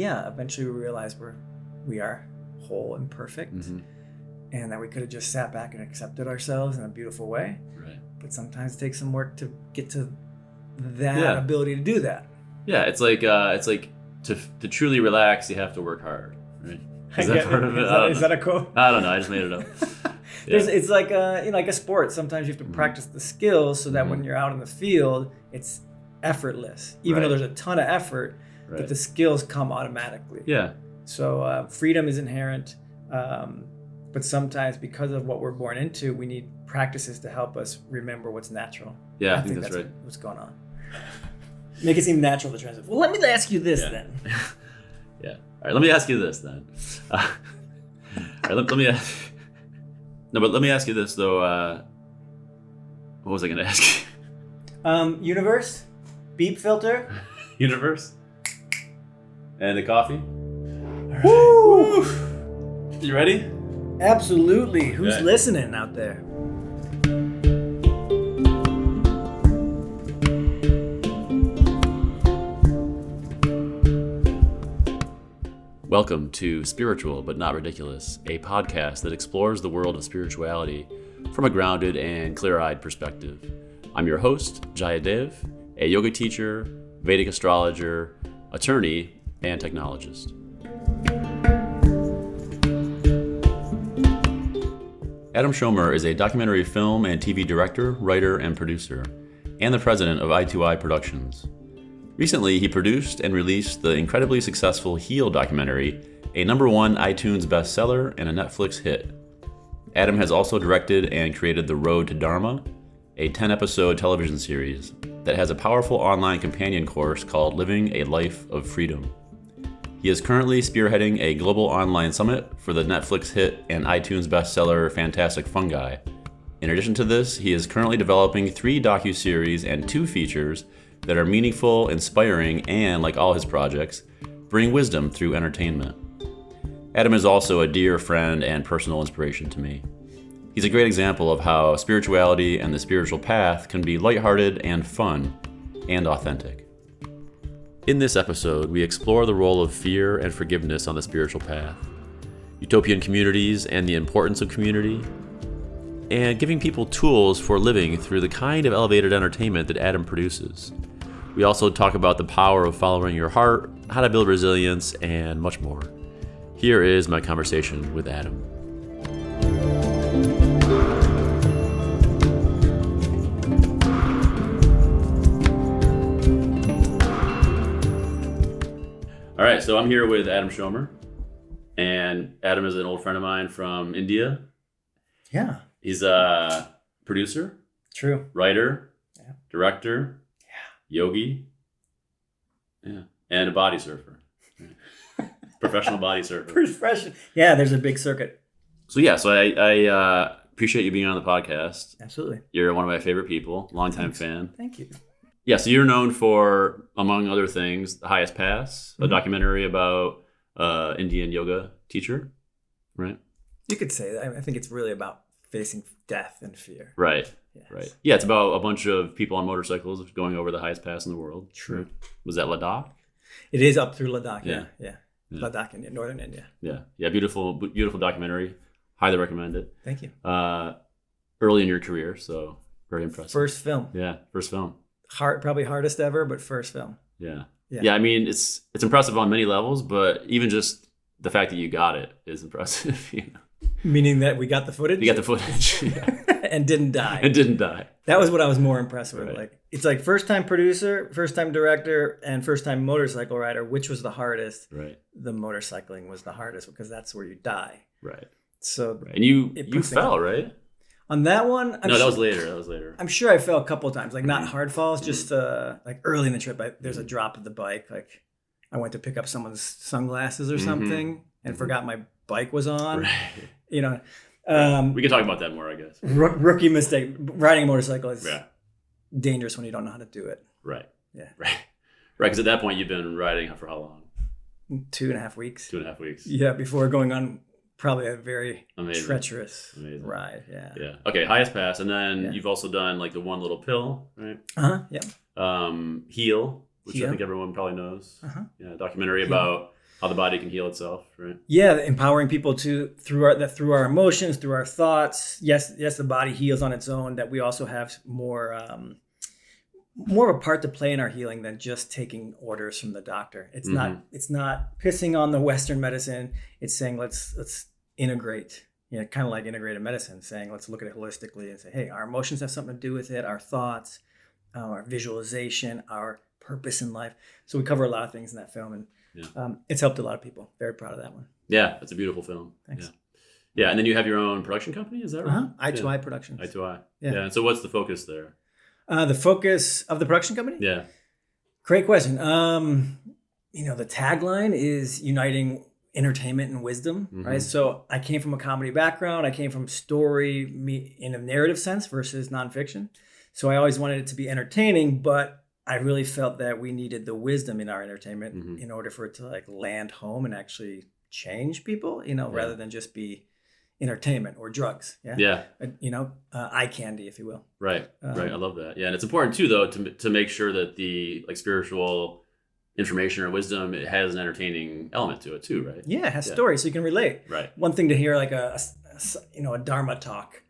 eventually we realize we are whole and perfect, and that we could have just sat back and accepted ourselves in a beautiful way. Right. But sometimes it takes some work to get to that ability to do that. Yeah, it's like to truly relax, you have to work hard. Right? Is that part of it? Is that a quote? I don't know. I just made it up. It's like like a sport. Sometimes you have to practice the skills so that when you're out in the field, it's effortless. Even though there's a ton of effort, but the skills come automatically. Yeah. So freedom is inherent, but sometimes because of what we're born into, we need practices to help us remember what's natural. Yeah, I think that's right. What's going on? Make it seem natural to transit. Well, let me ask you this then. Yeah. All right. Let me ask you this then. All right. Let me. No, but let me ask you this though. What was I going to ask you? Universe, beep filter. Universe. And the coffee. Right. Woo! You ready? Absolutely. Who's listening out there? Welcome to Spiritual But Not Ridiculous, a podcast that explores the world of spirituality from a grounded and clear-eyed perspective. I'm your host, Jayadev, a yoga teacher, Vedic astrologer, attorney, and technologist. Adam Schomer is a documentary film and TV director, writer, and producer, and the president of I2I Productions. Recently, he produced and released the incredibly successful Heal documentary, a #1 iTunes bestseller and a Netflix hit. Adam has also directed and created The Road to Dharma, a 10-episode television series that has a powerful online companion course called Living a Life of Freedom. He is currently spearheading a global online summit for the Netflix hit and iTunes bestseller Fantastic Fungi. In addition to this, he is currently developing 3 docuseries and 2 features that are meaningful, inspiring, and, like all his projects, bring wisdom through entertainment. Adam is also a dear friend and personal inspiration to me. He's a great example of how spirituality and the spiritual path can be lighthearted and fun and authentic. In this episode, we explore the role of fear and forgiveness on the spiritual path, utopian communities and the importance of community, and giving people tools for living through the kind of elevated entertainment that Adam produces. We also talk about the power of following your heart, how to build resilience, and much more. Here is my conversation with Adam. All right, so I'm here with Adam Schomer, and Adam is an old friend of mine from India. Yeah. He's a producer, writer, director, yogi, and a body surfer. Professional body surfer. Yeah, there's a big circuit. So I appreciate you being on the podcast. Absolutely. You're one of my favorite people, longtime fan. Thank you. Yeah, so you're known for, among other things, The Highest Pass, a documentary about Indian yoga teacher, right? You could say that. I think it's really about facing death and fear. Right. Yes. Right. Yeah, it's about a bunch of people on motorcycles going over the highest pass in the world. True. Was that Ladakh? It is up through Ladakh. Yeah. Yeah. Ladakh, India, northern India. Yeah. Beautiful documentary. Highly recommend it. Thank you. Early in your career, so very impressive. First film. Yeah, first film. Probably hardest ever, but first film. Yeah. I mean, it's impressive on many levels, but even just the fact that you got it is impressive. You know? Meaning that we got the footage? You got the footage. Yeah. And didn't die. That was what I was more impressed with. Right. Like, it's like first time producer, first time director, and first time motorcycle rider. Which was the hardest? Right. The motorcycling was the hardest because that's where you die. Right. So and you fell, right? On that one? That was later. I'm sure I fell a couple of times. Like not hard falls, just like early in the trip. There's a drop of the bike. Like I went to pick up someone's sunglasses or something and forgot my bike was on. Right. You know. We can talk about that more, I guess. Rookie mistake. Riding a motorcycle is dangerous when you don't know how to do it. Right. Yeah. Right. Because at that point you've been riding for how long? 2.5 weeks. 2.5 weeks. Yeah, before going on probably a very treacherous ride. Yeah. Okay, Highest Pass, and then you've also done like the One Little Pill, right? Yeah. Heal, which I think everyone probably knows. Yeah, documentary about How the body can heal itself, right? Yeah, empowering people through our emotions, through our thoughts. Yes, the body heals on its own. That we also have more of a part to play in our healing than just taking orders from the doctor. It's not pissing on the Western medicine. It's saying let's integrate. Kind of like integrated medicine, saying let's look at it holistically and say, hey, our emotions have something to do with it, our thoughts, our visualization, our purpose in life. So we cover a lot of things in that film, and it's helped a lot of people. Very proud of that one. Yeah, it's a beautiful film. Thanks. Yeah, and then you have your own production company, is that right? I2I Productions. I2I. Yeah. And so what's the focus there? The focus of the production company? Yeah. Great question. The tagline is uniting entertainment and wisdom, right? So I came from a comedy background. I came from story in a narrative sense versus nonfiction. So I always wanted it to be entertaining, but I really felt that we needed the wisdom in our entertainment in order for it to like land home and actually change people, rather than just be entertainment or drugs. Eye candy, if you will. Right. Right. I love that. Yeah. And it's important too, though, to make sure that the like spiritual information or wisdom, it has an entertaining element to it too, right? Yeah, it has stories, so you can relate. Right. One thing to hear like a Dharma talk,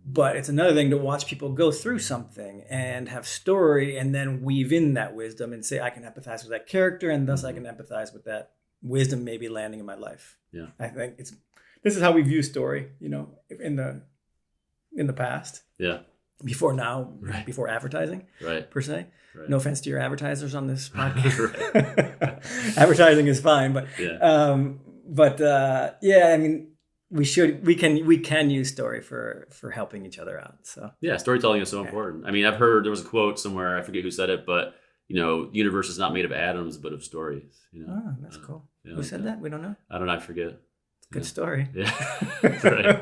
but it's another thing to watch people go through something and have story and then weave in that wisdom and say, I can empathize with that character, and thus I can empathize with that wisdom maybe landing in my life. Yeah. I think this is how we view story, in the past. Yeah. Before now, before advertising, per se. Right. No offense to your advertisers on this podcast. Advertising is fine, but I mean, we can use story for helping each other out. So yeah, storytelling is so important. I mean, I've heard there was a quote somewhere, I forget who said it, but the universe is not made of atoms, but of stories. Oh, that's cool. Who said that? We don't know. I don't know. I forget. It's a good story. Yeah.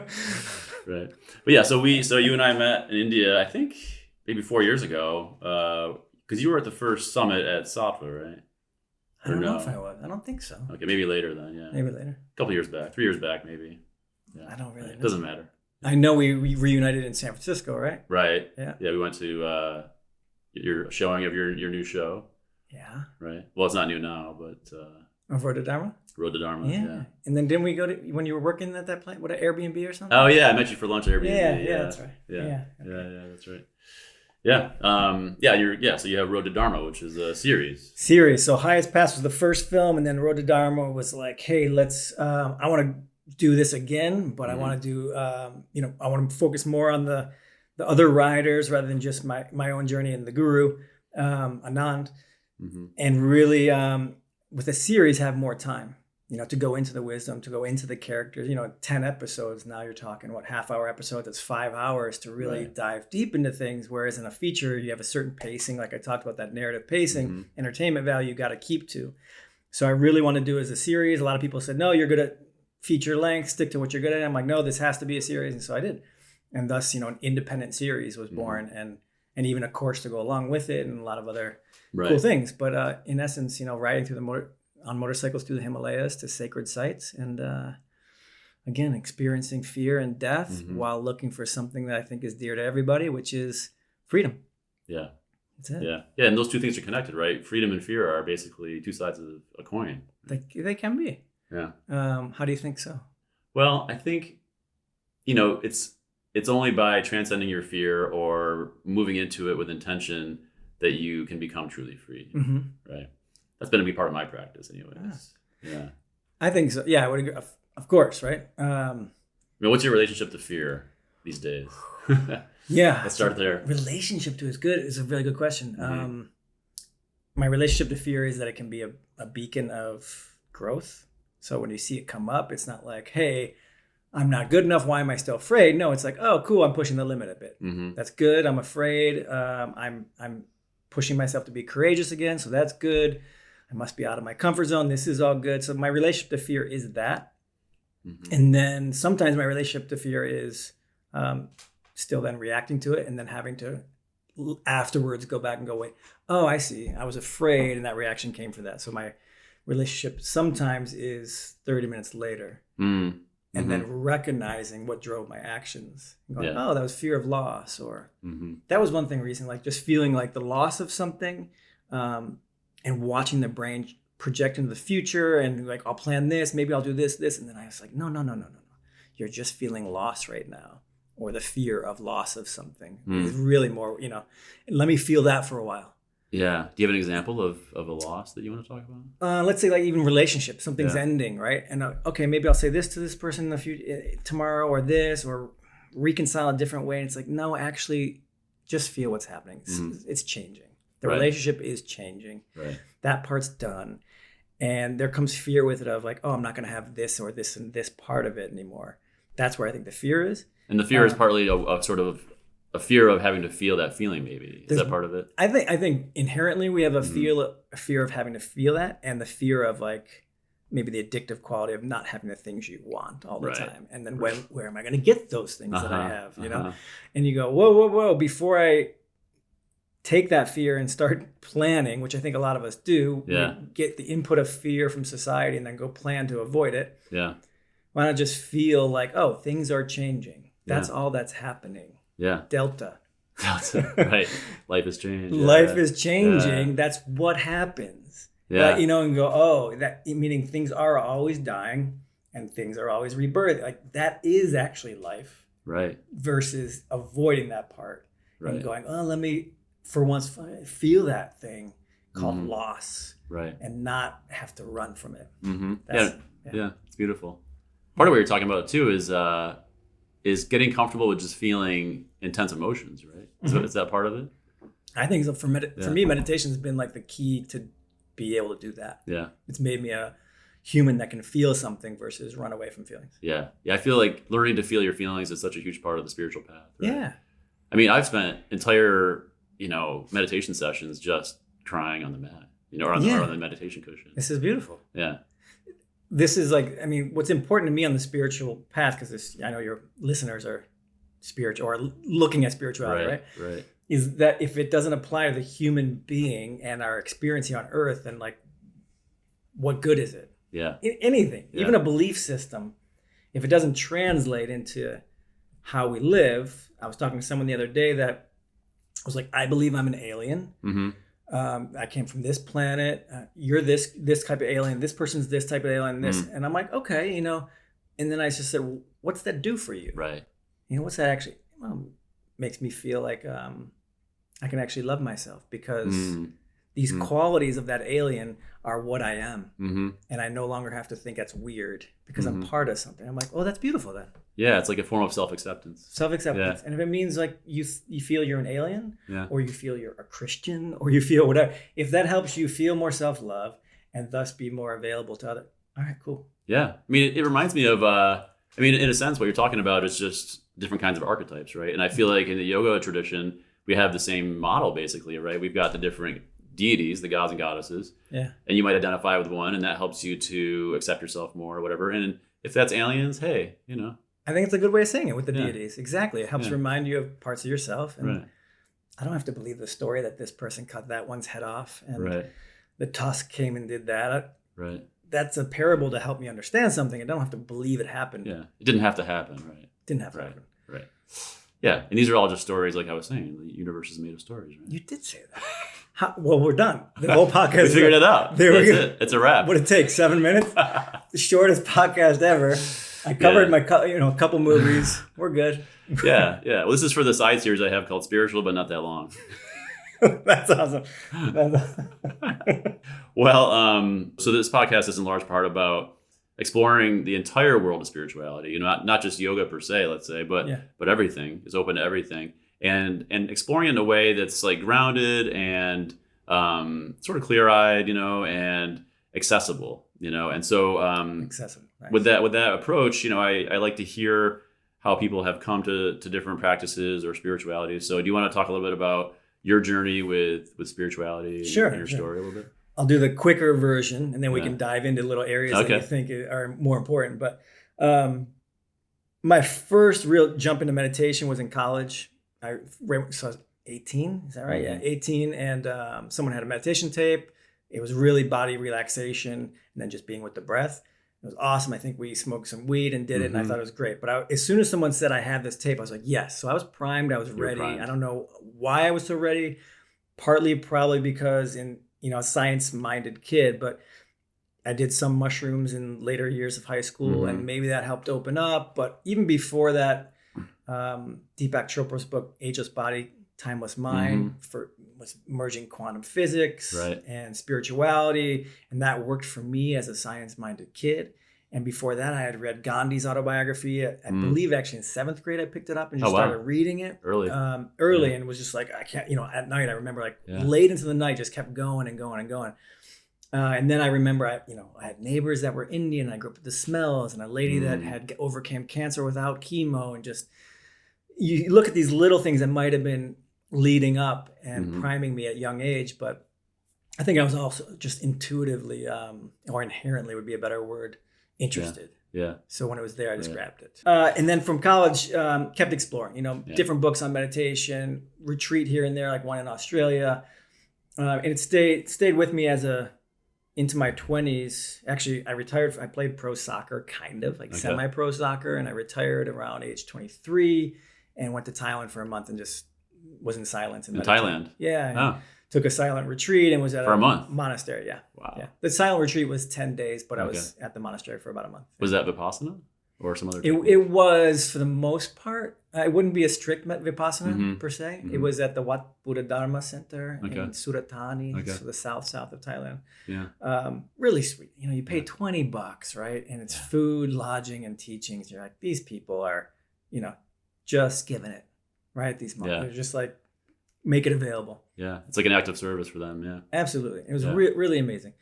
Right. But yeah, so you and I met in India, I think maybe 4 years ago, because you were at the first summit at Sattva, right? I don't know if I was. I don't think so. Okay, maybe later then, yeah. Maybe later. A couple years back, 3 years back maybe. Yeah. I don't really know. It doesn't matter. I know we reunited in San Francisco, right? Right. Yeah. Yeah, we went to your showing of your new show. Yeah. Right. Well, it's not new now, but... Of Road to Dharma? Road to Dharma, yeah. And then didn't we go to, when you were working at that place, an Airbnb or something? Oh, yeah, I met you for lunch at Airbnb. Yeah, that's right. Yeah, that's right. Yeah. So you have Road to Dharma, which is a series. So Highest Pass was the first film, and then Road to Dharma was like, hey, let's, I want to do this again, but I want to do, I want to focus more on the other riders rather than just my own journey and the guru, Anand, and really, with a series, have more time, to go into the wisdom, to go into the characters, 10 episodes. Now you're talking, half-hour episodes, that's 5 hours to really dive deep into things. Whereas in a feature, you have a certain pacing, like I talked about, that narrative pacing, entertainment value you got to keep to. So I really want to do it as a series. A lot of people said, no, you're good at feature length, stick to what you're good at. I'm like, no, this has to be a series. And so I did. And thus, an independent series was born, and even a course to go along with it, and a lot of other cool things. But in essence, riding through on motorcycles through the Himalayas to sacred sites, and again, experiencing fear and death while looking for something that I think is dear to everybody, which is freedom. Yeah. That's it. Yeah. And those two things are connected, right? Freedom and fear are basically two sides of a coin. They can be. Yeah. How do you think so? Well, I think, it's only by transcending your fear or moving into it with intention that you can become truly free, right? That's been a big part of my practice anyways. Yeah. I think so. Yeah, I would agree. Of course, right? What's your relationship to fear these days? Yeah. Let's start there. Relationship to is a really good question. My relationship to fear is that it can be a beacon of growth. So when you see it come up, it's not like, hey, I'm not good enough. Why am I still afraid? No, it's like, oh, cool. I'm pushing the limit a bit. That's good. I'm afraid. I'm pushing myself to be courageous again. So that's good. I must be out of my comfort zone. This is all good. So my relationship to fear is that. And then sometimes my relationship to fear is still then reacting to it and then having to afterwards go back and go, wait, oh, I see. I was afraid and that reaction came for that. So my relationship sometimes is 30 minutes later. And then recognizing what drove my actions. Going, oh, that was fear of loss. Or that was one thing recently, like just feeling like the loss of something and watching the brain project into the future and like, I'll plan this, maybe I'll do this. And then I was like, no. You're just feeling loss right now, or the fear of loss of something is really more, let me feel that for a while. Yeah. Do you have an example of a loss that you want to talk about? Let's say like even relationships, something's ending, right? And okay, maybe I'll say this to this person in the future, tomorrow, or this, or reconcile a different way. And it's like, no, actually just feel what's happening. It's changing. The relationship is changing. Right. That part's done. And there comes fear with it of like, oh, I'm not going to have this or this and this part of it anymore. That's where I think the fear is. And the fear is partly a sort of a fear of having to feel that feeling, maybe. Is that part of it? I think inherently we have a fear of having to feel that, and the fear of like maybe the addictive quality of not having the things you want all the time. And then where am I going to get those things that I have, And you go, whoa. Before I take that fear and start planning, which I think a lot of us do, we get the input of fear from society and then go plan to avoid it. Yeah. Why not just feel like, oh, things are changing. That's all that's happening. Yeah. Delta. Right. Life is changing. Life is changing. Yeah. That's what happens. Yeah. And go, oh, that meaning things are always dying and things are always rebirth. Like that is actually life. Right. Versus avoiding that part. Right. And going, oh, let me for once feel that thing called loss. Right. And not have to run from it. Mm-hmm. Yeah. It's beautiful. Part of what you're talking about too is getting comfortable with just feeling intense emotions, right? So is that part of it? I think so. For me, meditation has been like the key to be able to do that. Yeah. It's made me a human that can feel something versus run away from feelings. Yeah. I feel like learning to feel your feelings is such a huge part of the spiritual path. Right? Yeah. I mean, I've spent entire, meditation sessions just crying on the mat, or on the meditation cushion. This is beautiful. Yeah. This is like, what's important to me on the spiritual path, because I know your listeners are spiritual or looking at spirituality, right? Right. Is that if it doesn't apply to the human being and our experience here on earth, then like, what good is it? Yeah. Anything, even a belief system, if it doesn't translate into how we live. I was talking to someone the other day that was like, I believe I'm an alien. Mm-hmm. I came from this planet. You're this type of alien. This person's this type of alien. And I'm like, okay, And then I just said, well, what's that do for you? Right. What's that actually? Well, makes me feel like I can actually love myself because these qualities of that alien are what I am, and I no longer have to think that's weird because I'm part of something. I'm like, oh, that's beautiful then. Yeah, it's like a form of self-acceptance. Self-acceptance. Yeah. And if it means like you feel you're an alien, or you feel you're a Christian, or you feel whatever, if that helps you feel more self-love and thus be more available to others, all right, cool. Yeah. I mean, it reminds me of, in a sense, what you're talking about is just different kinds of archetypes, right? And I feel like in the yoga tradition, we have the same model basically, right? We've got the different deities, the gods and goddesses. Yeah. And you might identify with one, and that helps you to accept yourself more or whatever. And if that's aliens, hey, I think it's a good way of saying it with the deities. Exactly. It helps remind you of parts of yourself. And I don't have to believe the story that this person cut that one's head off and the tusk came and did that. Right. That's a parable to help me understand something. I don't have to believe it happened. Yeah. It didn't have to happen, right? Didn't have to happen. Right. Yeah. And these are all just stories, like I was saying. The universe is made of stories, right? You did say that. Well, we're done. The whole podcast. We figured it out. That's it. It's a wrap. What it takes, 7 minutes? The shortest podcast ever. I covered my a couple movies. We're good. Yeah. Well, this is for the side series I have called Spiritual, but not that long. That's awesome. Well, so this podcast is in large part about exploring the entire world of spirituality. Not just yoga per se, let's say, but everything is open to everything, and exploring in a way that's like grounded and sort of clear-eyed, and accessible. And so accessible. Nice. With that approach, I like to hear how people have come to different practices or spirituality. So do you want to talk a little bit about your journey with spirituality and your story a little bit? I'll do the quicker version, and then we can dive into little areas that you think are more important. But my first real jump into meditation was in college. So I was 18, is that right? Mm-hmm. Yeah, 18, and someone had a meditation tape. It was really body relaxation and then just being with the breath. It was awesome. I think we smoked some weed and did it, and I thought it was great. But as soon as someone said I had this tape, I was like, yes. So I was primed. I was ready. I don't know why I was so ready. Partly probably because a science-minded kid, but I did some mushrooms in later years of high school, and maybe that helped open up. But even before that, Deepak Chopra's book, Ageless Body, Timeless Mind, was merging quantum physics and spirituality. And that worked for me as a science-minded kid. And before that, I had read Gandhi's autobiography. I believe actually in 7th grade, I picked it up and just started reading it early. And was just like, I can't, at night, I remember like late into the night, just kept going and going and going. And then I remember, I had neighbors that were Indian. I grew up with the smells, and a lady that had overcame cancer without chemo. And just, you look at these little things that might have been leading up and priming me at a young age. But I think I was also just intuitively, or inherently would be a better word, interested. Yeah. So when it was there, I just grabbed it. And then from college, kept exploring, different books on meditation, retreat here and there, like one in Australia. And it stayed with me into my 20s. Actually, I retired. I played pro soccer, kind of like semi-pro soccer. And I retired around age 23 and went to Thailand for a month and just was in silence. In Thailand? Yeah. Oh. Took a silent retreat and was at a month? Monastery. Yeah. Wow. Yeah. The silent retreat was 10 days, but I was at the monastery for about a month. Was that Vipassana or some other? It was, for the most part. It wouldn't be a strict Vipassana per se. It was at the Wat Buddha Dharma Center in Suratani, so the south of Thailand. Yeah. Really sweet. You pay $20, right? And it's food, lodging, and teachings. You're like, these people are, just giving it, right? These monks, they're just like, make it available. Yeah, it's like an act of service for them. Yeah, absolutely. It was really amazing.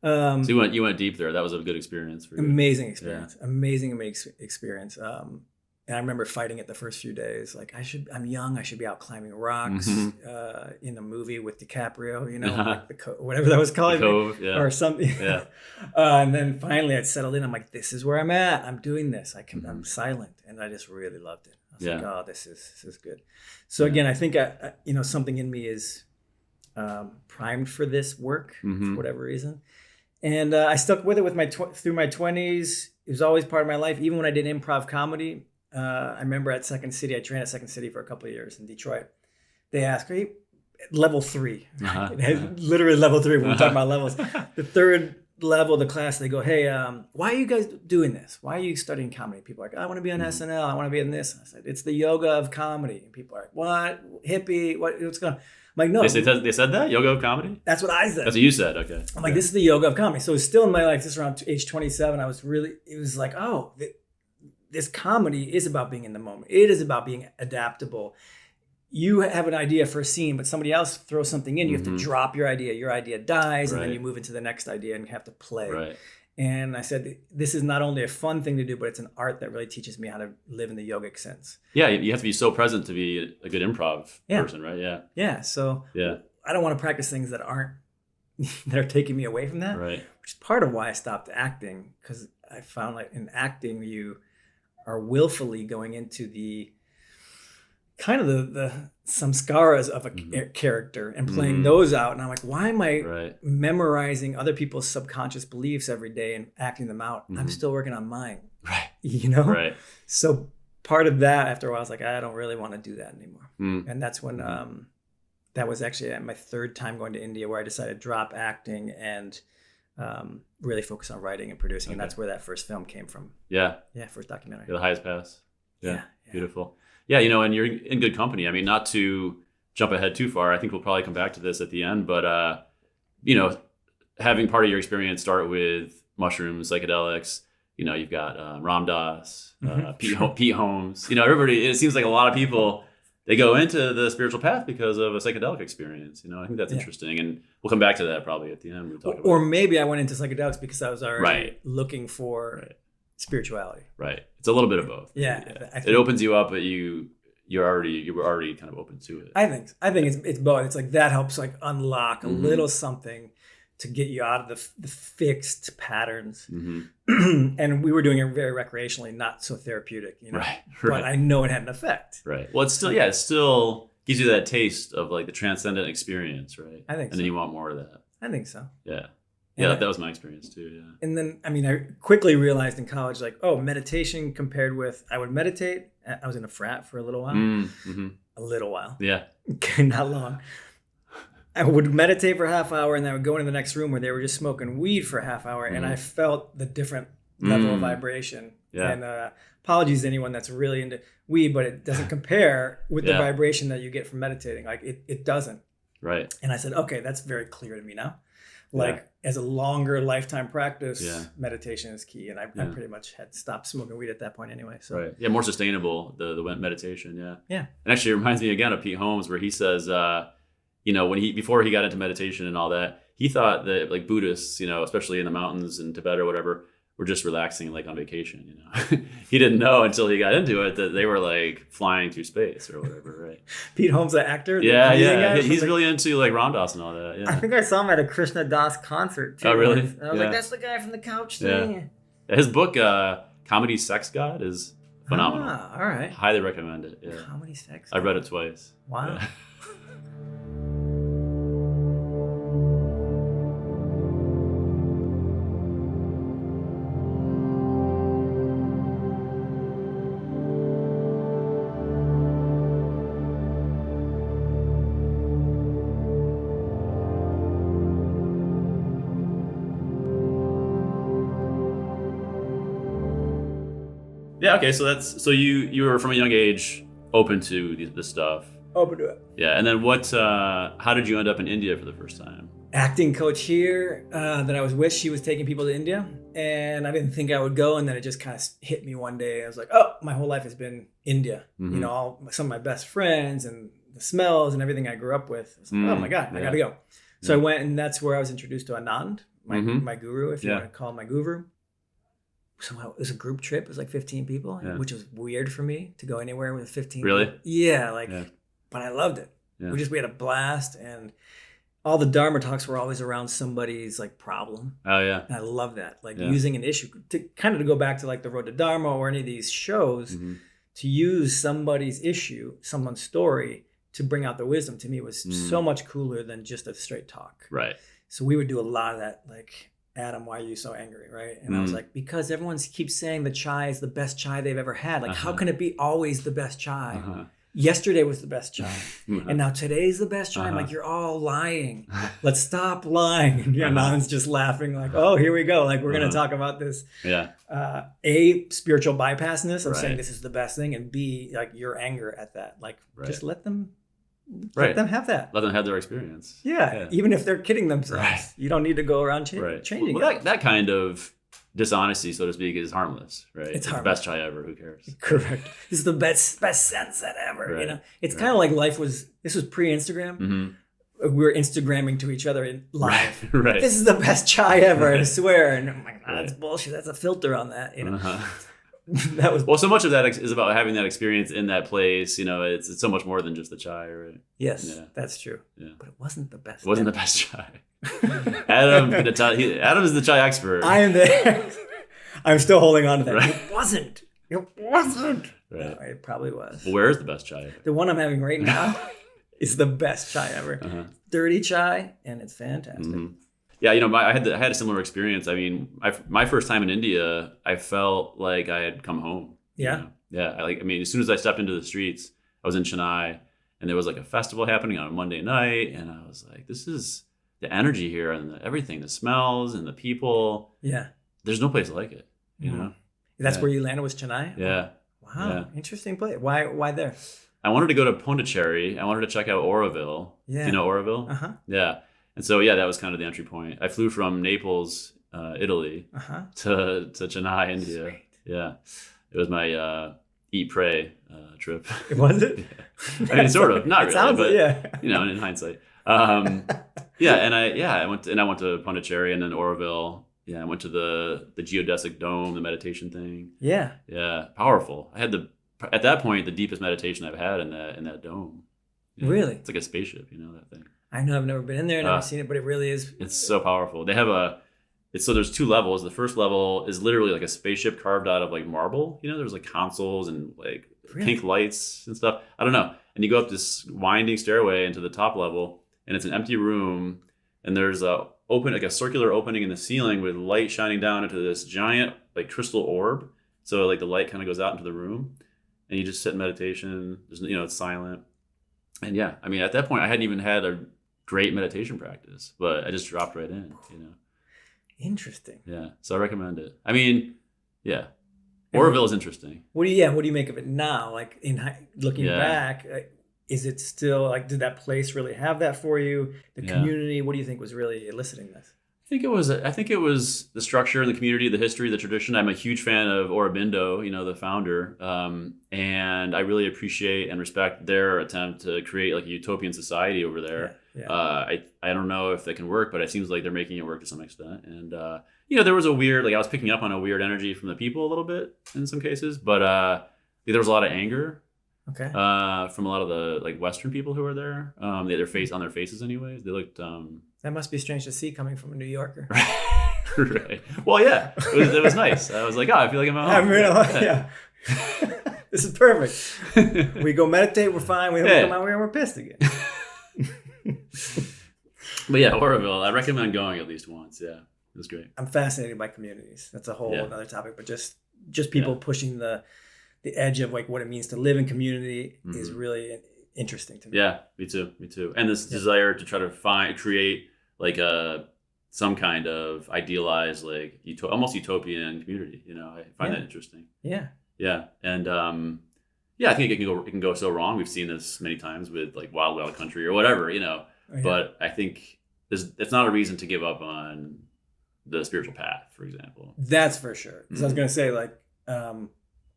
So you went deep there. That was a good experience for you. Amazing experience. Yeah. Amazing experience. And I remember fighting it the first few days. Like, I'm young. I should be out climbing rocks in a movie with DiCaprio, like whatever that was called. The Cove, or something. Yeah. And then finally I'd settled in. I'm like, this is where I'm at. I'm doing this. I'm silent. And I just really loved it. I was like, oh, this is good. So again, I think, something in me is primed for this work for whatever reason. And I stuck with it through my 20s. It was always part of my life. Even when I did improv comedy, I remember at Second City, I trained at Second City for a couple of years in Detroit. They asked, hey, level 3, literally level 3 when we're talking about levels. The third level of the class, they go, hey, why are you guys doing this? Why are you studying comedy? People are like, I want to be on SNL. I want to be in this. I said, it's the yoga of comedy. And people are like, what? Hippie? What's going on? I'm like, no. They said that? Yoga of comedy? That's what I said. That's what you said. Okay. I'm like, this is the yoga of comedy. So it was still in my life, just around age 27. It was like, oh, this comedy is about being in the moment. It is about being adaptable. You have an idea for a scene, but somebody else throws something in. You have to drop your idea. Your idea dies, and then you move into the next idea and you have to play. Right. And I said, this is not only a fun thing to do, but it's an art that really teaches me how to live in the yogic sense. Yeah, you have to be so present to be a good improv person, right? Yeah. Yeah. So I don't want to practice things that are taking me away from that. Right. Which is part of why I stopped acting, because I found like in acting, you are willfully going into the kind of the samskaras of a character and playing those out. And I'm like, why am I memorizing other people's subconscious beliefs every day and acting them out? I'm still working on mine. Right. Right. So part of that, after a while, I was like, I don't really want to do that anymore. And that's when that was actually at my third time going to India, where I decided to drop acting and really focus on writing and producing. And that's where that first film came from. Yeah. First documentary. The Highest Pass. Yeah. Beautiful. Yeah, and you're in good company. I mean, not to jump ahead too far, I think we'll probably come back to this at the end, but, having part of your experience start with mushrooms, psychedelics, you've got Ram Dass, Pete Holmes, everybody, it seems like a lot of people, they go into the spiritual path because of a psychedelic experience. I think that's interesting. And we'll come back to that probably at the end. We'll talk about or maybe I went into psychedelics because I was already looking for spirituality. Right. It's a little bit of both. Yeah. It opens you up, but you were already kind of open to it. I think it's both. It's like that helps like unlock a little something to get you out of the fixed patterns. And we were doing it very recreationally, not so therapeutic, Right. But I know it had an effect. Right. Well, it still gives you that taste of like the transcendent experience, right? I think and then you want more of that. I think so. Yeah. Yeah, that was my experience too. Yeah. And then, I quickly realized in college, like, meditation compared with, I would meditate. I was in a frat for a little while. A little while. Yeah. Not long. I would meditate for a half hour and then I would go into the next room where they were just smoking weed for a half hour, and I felt the different level of vibration. Yeah. And apologies to anyone that's really into weed, but it doesn't compare with the vibration that you get from meditating. Like it doesn't. Right. And I said, okay, that's very clear to me now. Like as a longer lifetime practice, meditation is key. And I pretty much had stopped smoking weed at that point anyway. So right. Yeah, more sustainable, the meditation. Yeah. Yeah. And actually it reminds me again of Pete Holmes, where he says, before he got into meditation and all that, he thought that like Buddhists, especially in the mountains in Tibet or whatever, were just relaxing like on vacation, He didn't know until he got into it that they were like flying through space or whatever, right? Pete Holmes, the actor? Yeah. He's really into like Ram Dass and all that. Yeah. I think I saw him at a Krishna Das concert too. Oh, really? And I was like, that's the guy from the couch thing. Yeah. His book, Comedy Sex God, is phenomenal. All right. Highly recommend it. Yeah. Comedy Sex God. I read it twice. Wow. Yeah. Yeah. Okay. So you were from a young age open to this stuff. Open to it. Yeah. And then how did you end up in India for the first time? Acting coach here that I was with, she was taking people to India, and I didn't think I would go. And then it just kind of hit me one day. I was like, oh, my whole life has been India. Mm-hmm. Some of my best friends and the smells and everything I grew up with. I was like, oh my God, I got to go. So I went, and that's where I was introduced to Anand, my guru, if you want to call him my guru. So it was a group trip. It was like 15 people, which was weird for me to go anywhere with 15 Really? people. Yeah, but I loved it. Yeah. We had a blast, and all the Dharma talks were always around somebody's like problem. Oh yeah. And I love that. Like using an issue to go back to like the Road to Dharma or any of these shows, to use somebody's issue, someone's story to bring out the wisdom, to me was so much cooler than just a straight talk. Right. So we would do a lot of that, like, Adam, why are you so angry, right? And I was like, because everyone keeps saying the chai is the best chai they've ever had. Like, how can it be always the best chai? Yesterday was the best chai. And now today's the best chai. I'm like, you're all lying. Let's stop lying. And Anand's just laughing like, oh, here we go. Like, we're going to talk about this. Yeah. A, spiritual bypassness of saying this is the best thing. And B, like your anger at that. Like, just let them have that. Let them have their experience. Yeah. Even if they're kidding themselves. Right. You don't need to go around changing it. That kind of dishonesty, so to speak, is harmless, right? It's harmless. The best chai ever. Who cares? Correct. This is the best sunset ever. Right. It's kind of like this was pre-Instagram. We were Instagramming to each other in live. Right. This is the best chai ever, I swear. And I'm like, that's bullshit. That's a filter on that. That was so much of that is about having that experience in that place. It's so much more than just the chai, right? Yes, that's true. Yeah. But it wasn't the best. It wasn't the best chai. Adam is the chai expert. I am there. I'm still holding on to that. Right. It wasn't. Right. No, it probably was. Well, where is the best chai? The one I'm having right now is the best chai ever. Dirty chai, and it's fantastic. Yeah, I had a similar experience. I mean, my first time in India, I felt like I had come home. Yeah. Yeah. As soon as I stepped into the streets, I was in Chennai, and there was like a festival happening on a Monday night, and I was like, this is the energy here and everything, the smells and the people. Yeah. There's no place like it. That's where you landed, was Chennai? Yeah. Wow. Yeah. Interesting place. Why there? I wanted to go to Pondicherry. I wanted to check out Auroville. Yeah. Do you know Auroville? Yeah. And so, that was kind of the entry point. I flew from Naples, Italy, to Chennai, India. Sweet. Yeah. It was my eat, pray trip. Was it? I mean, sort of. Not really, but, like, in hindsight. I went to Pondicherry and then Auroville. Yeah, I went to the geodesic dome, the meditation thing. Yeah. Yeah, powerful. I had at that point the deepest meditation I've had in that dome. Really? It's like a spaceship, that thing. I know, I've never been in there, never seen it, but it really is. It's so powerful. They have so there's two levels. The first level is literally like a spaceship carved out of like marble. There's like consoles and like pink lights and stuff. I don't know. And you go up this winding stairway into the top level, and it's an empty room, and there's a circular opening in the ceiling with light shining down into this giant like crystal orb. So like the light kind of goes out into the room, and you just sit in meditation. There's it's silent. And at that point I hadn't even had a great meditation practice, but I just dropped right in, Interesting. Yeah. So I recommend it. I mean, yeah. Auroville is interesting. What do you make of it now? Like looking back, is it still like, did that place really have that for you? The community, what do you think was really eliciting this? I think it was the structure, the community, the history, the tradition. I'm a huge fan of Aurobindo, the founder, and I really appreciate and respect their attempt to create like a utopian society over there. Yeah. I don't know if that can work, but it seems like they're making it work to some extent. And there was a weird, like I was picking up on a weird energy from the people a little bit in some cases, but there was a lot of anger. Okay. From a lot of the like Western people who were there. They had their face on their faces anyways. They looked. That must be strange to see coming from a New Yorker. Right. Well, yeah, it was nice. I was like, I feel like I'm at home. Yeah. This is perfect. We go meditate, we're fine. We come out here and we're pissed again. But yeah, Auroville, I recommend going at least once. Yeah, it was great. I'm fascinated by communities. That's a whole other topic, but just people pushing the edge of like what it means to live in community is really interesting to me. Yeah, me too. And this desire to try to create like some kind of idealized, like almost utopian community. I find that interesting. Yeah. Yeah, and I think it can go so wrong. We've seen this many times with like Wild Country or whatever, But I think it's not a reason to give up on the spiritual path, for example. That's for sure. Because I was going to say, like,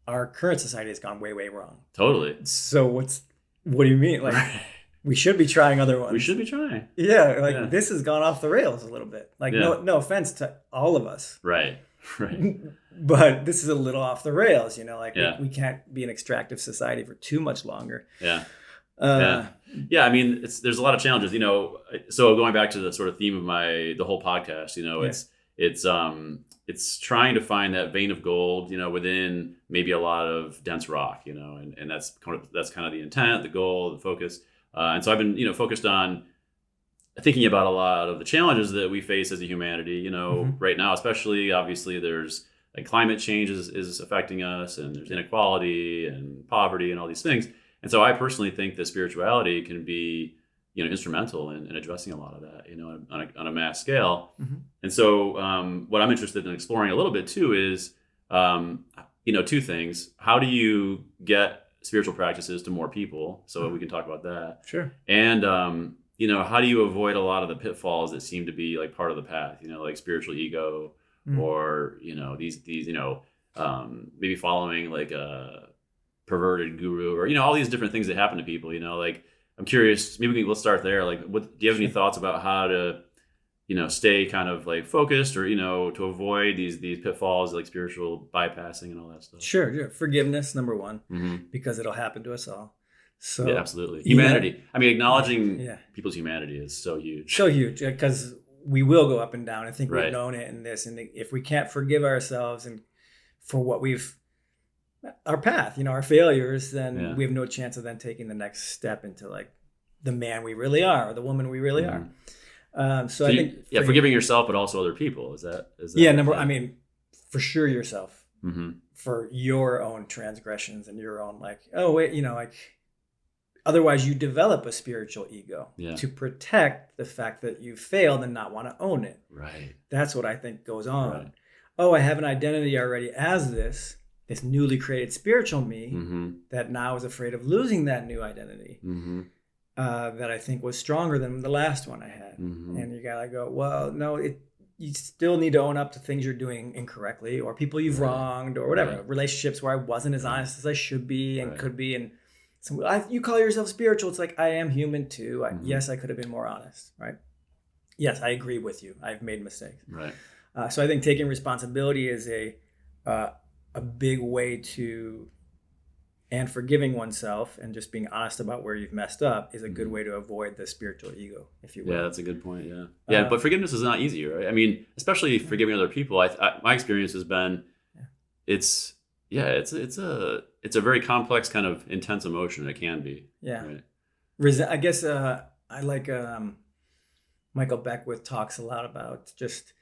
our current society has gone way, way wrong. Totally. So what do you mean? Like, we should be trying other ones. We should be trying. Yeah, this has gone off the rails a little bit. Like, no offense to all of us. Right. But this is a little off the rails, we can't be an extractive society for too much longer. Yeah. I mean, there's a lot of challenges, so going back to the sort of theme of the whole podcast, it's trying to find that vein of gold, within maybe a lot of dense rock, and that's kind of the intent, the goal, the focus. And so I've been, focused on thinking about a lot of the challenges that we face as a humanity, right now, especially obviously there's like climate change is affecting us, and there's inequality and poverty and all these things. And so I personally think that spirituality can be, instrumental in addressing a lot of that, on a mass scale. Mm-hmm. And so what I'm interested in exploring a little bit too is, two things. How do you get spiritual practices to more people? So we can talk about that. Sure. And, how do you avoid a lot of the pitfalls that seem to be like part of the path, like spiritual ego or, these maybe following like a perverted guru or, all these different things that happen to people, like, I'm curious, maybe let's start there. Like, do you have any thoughts about how to, stay kind of like focused or, to avoid these pitfalls like spiritual bypassing and all that stuff? Sure. Forgiveness, number one, because it'll happen to us all. So yeah, absolutely. Humanity. I mean, acknowledging people's humanity is so huge. So huge because we will go up and down. I think we've known it in this. And if we can't forgive ourselves and for what our path, our failures, then we have no chance of then taking the next step into like the man we really are or the woman we really are. So I think forgiving yourself, but also other people. Is that I mean, for sure yourself for your own transgressions and your own otherwise you develop a spiritual ego to protect the fact that you failed and not want to own it. Right. That's what I think goes on. Right. Oh, I have an identity already as this newly created spiritual me that now is afraid of losing that new identity that I think was stronger than the last one I had. And you gotta go, well, no, you still need to own up to things you're doing incorrectly or people you've wronged or whatever. Relationships where I wasn't as honest as I should be and could be. And so you call yourself spiritual. It's like, I am human too. Yes, I could have been more honest, right? Yes, I agree with you. I've made mistakes. Right. So I think taking responsibility is a big way to, and forgiving oneself and just being honest about where you've messed up is a good way to avoid the spiritual ego, if you will. Yeah, that's a good point. Yeah. But forgiveness is not easy, right? I mean, especially forgiving other people. My experience has been, it's a very complex kind of intense emotion. It can be. Yeah. Right? I guess I like Michael Beckwith talks a lot about just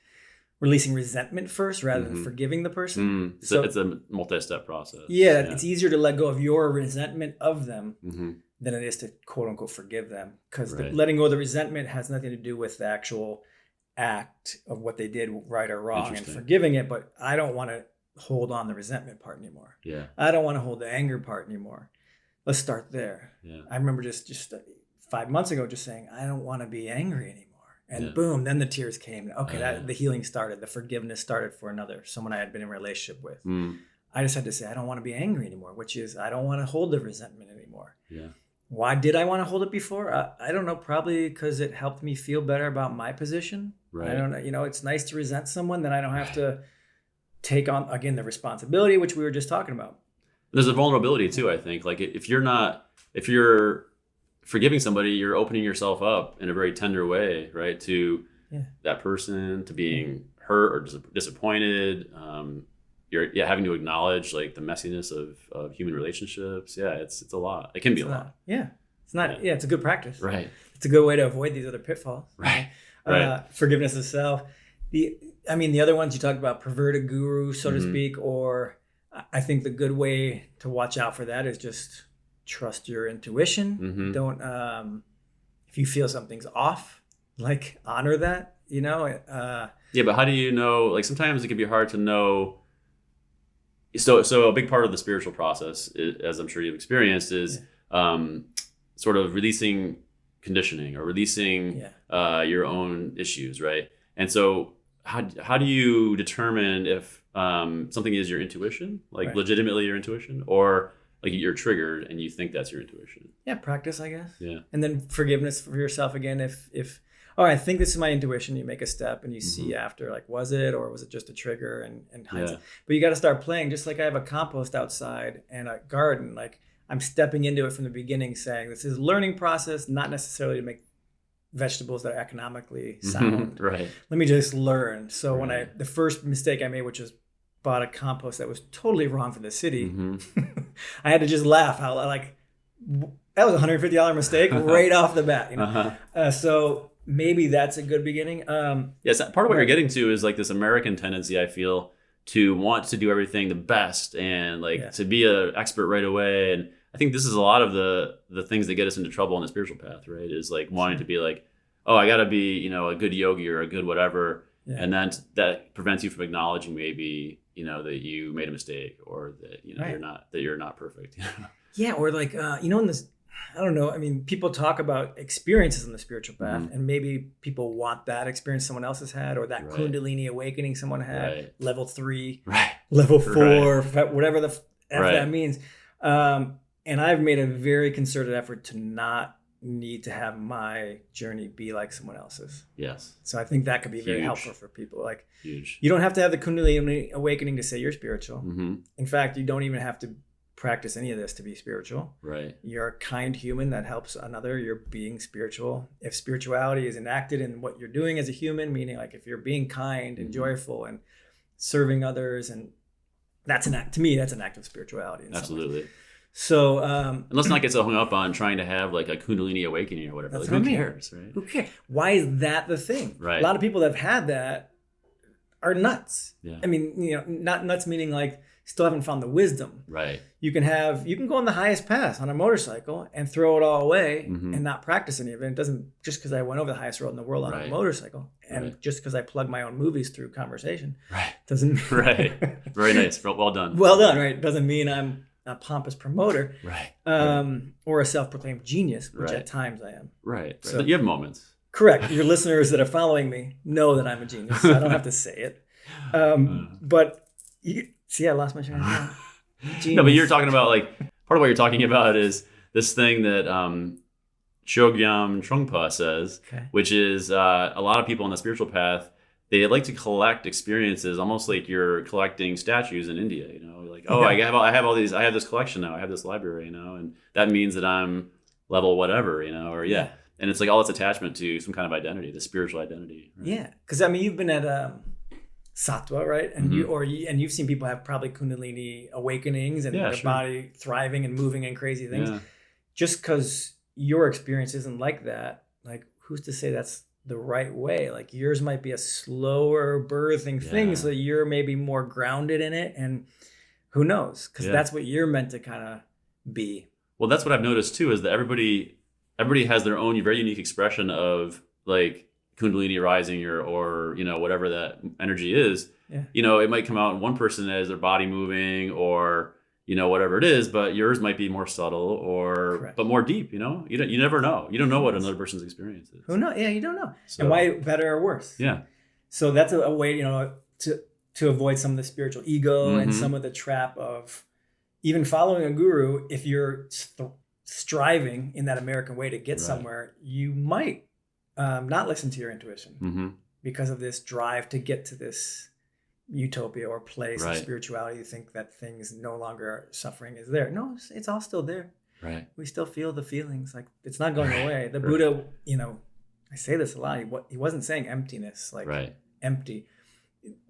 releasing resentment first rather than forgiving the person. So it's a multi-step process. Yeah, it's easier to let go of your resentment of them than it is to quote unquote forgive them. Because Right. letting go of the resentment has nothing to do with the actual act of what they did, right or wrong, and Interesting. forgiving it. But I don't want to hold on the resentment part anymore. Yeah. I don't want to hold the anger part anymore. Let's start there. Yeah. I remember just 5 months ago just saying, I don't want to be angry anymore. And Yeah. boom, then the tears came. Okay, Yeah. the healing started. The forgiveness started for someone I had been in a relationship with. I just had to say, I don't want to be angry anymore, which is I don't want to hold the resentment anymore. Yeah. Why did I want to hold it before? I don't know, probably because it helped me feel better about my position. Right. I don't know, it's nice to resent someone, then I don't have to take on, again, the responsibility, which we were just talking about. There's a vulnerability too, I think. Like if you're forgiving somebody, you're opening yourself up in a very tender way, right? To that person, to being hurt or disappointed. You're having to acknowledge like the messiness of human relationships. Yeah, it's a lot. It can be a lot. Yeah. It's not, it's a good practice. Right. It's a good way to avoid these other pitfalls. Right. Right. Forgiveness of self. The other ones you talked about, perverted guru, so to speak, or I think the good way to watch out for that is just trust your intuition. Don't, if you feel something's off, like honor that, Yeah, but how do you know, like sometimes it can be hard to know. So a big part of the spiritual process, as I'm sure you've experienced, is sort of releasing conditioning or releasing your own issues, right? And so how do you determine if something is your intuition, like legitimately your intuition, or like you're triggered and you think that's your intuition? Yeah, practice, I guess. Yeah. And then forgiveness for yourself again. If I think this is my intuition, you make a step and you see after, like, was it just a trigger and hindsight? But you got to start playing. Just like I have a compost outside and a garden, like I'm stepping into it from the beginning, saying this is a learning process, not necessarily to make vegetables that are economically sound. Right. Let me just learn. So when the first mistake I made, which was bought a compost that was totally wrong for the city, I had to just laugh out loud, like that was a $150 mistake right off the bat. So maybe that's a good beginning. Yes, part of what you're getting to is like this American tendency, I feel, to want to do everything the best and like to be an expert right away. And I think this is a lot of the things that get us into trouble on the spiritual path, right? Is like wanting to be like, oh, I got to be, a good yogi or a good whatever. Yeah. And then that prevents you from acknowledging maybe, that you made a mistake or that, you're not perfect. Yeah. Or like, in this, I don't know. I mean, people talk about experiences in the spiritual path, and maybe people want that experience someone else has had, or that Kundalini awakening someone had, level 3, level 4, whatever the F that means. And I've made a very concerted effort to not need to have my journey be like someone else's. Yes. So I think that could be very helpful for people. Like, huge. You don't have to have the Kundalini awakening to say you're spiritual. In fact, you don't even have to practice any of this to be spiritual. Right. You're a kind human that helps another. You're being spiritual. If spirituality is enacted in what you're doing as a human, meaning like if you're being kind and joyful and serving others, and that's an act, to me, that's an act of spirituality. Absolutely. So, and let's not get so hung up on trying to have like a Kundalini awakening or whatever. Like, who cares, right? Who cares? Why is that the thing? Right. A lot of people that have had that are nuts. Yeah. I mean, not nuts meaning like still haven't found the wisdom. Right. You can go on the highest pass on a motorcycle and throw it all away and not practice any of it. It doesn't, just because I went over the highest road in the world on a motorcycle and just because I plug my own movies through conversation doesn't. Right. Very nice. Well done. Well done. Right. Doesn't mean I'm a pompous promoter. Right. Or a self-proclaimed genius, which at times I am. Right. So you have moments. Correct. Your listeners that are following me know that I'm a genius. So I don't have to say it. But see, I lost my train of thought. No, but you're talking about like part of what you're talking about is this thing that Chogyam Trungpa says, which is a lot of people on the spiritual path, they like to collect experiences almost like you're collecting statues in India. Like, oh, I have all these, I have this collection now, I have this library, and that means that I'm level whatever, and it's like all this attachment to some kind of identity, the spiritual identity. Right? Yeah, because I mean, you've been at Sattva, right? And you've seen people have probably Kundalini awakenings and their body thriving and moving and crazy things. Yeah. Just because your experience isn't like that, like who's to say that's the right way? Like yours might be a slower birthing thing, so that you're maybe more grounded in it, and who knows? Because that's what you're meant to kind of be. Well, that's what I've noticed too, is that everybody has their own very unique expression of like Kundalini rising or you know, whatever that energy is. Yeah. You know, it might come out in one person as their body moving or, you know, whatever it is, but yours might be more subtle or, Correct. but more deep, you know, you never know. You don't know what another person's experience is. Who knows? Yeah, you don't know. So, and why better or worse? Yeah. So that's a way, you know, to avoid some of the spiritual ego and Mhm. some of the trap of even following a guru. If you're striving in that American way to get Right. somewhere, you might not listen to your intuition Mm-hmm. because of this drive to get to this utopia or place Right. of spirituality. You think that things no longer suffering is there. No, it's all still there. Right. We still feel the feelings. Like it's not going away. The Right. Buddha, you know, I say this a lot. He wasn't saying emptiness, like Right. empty.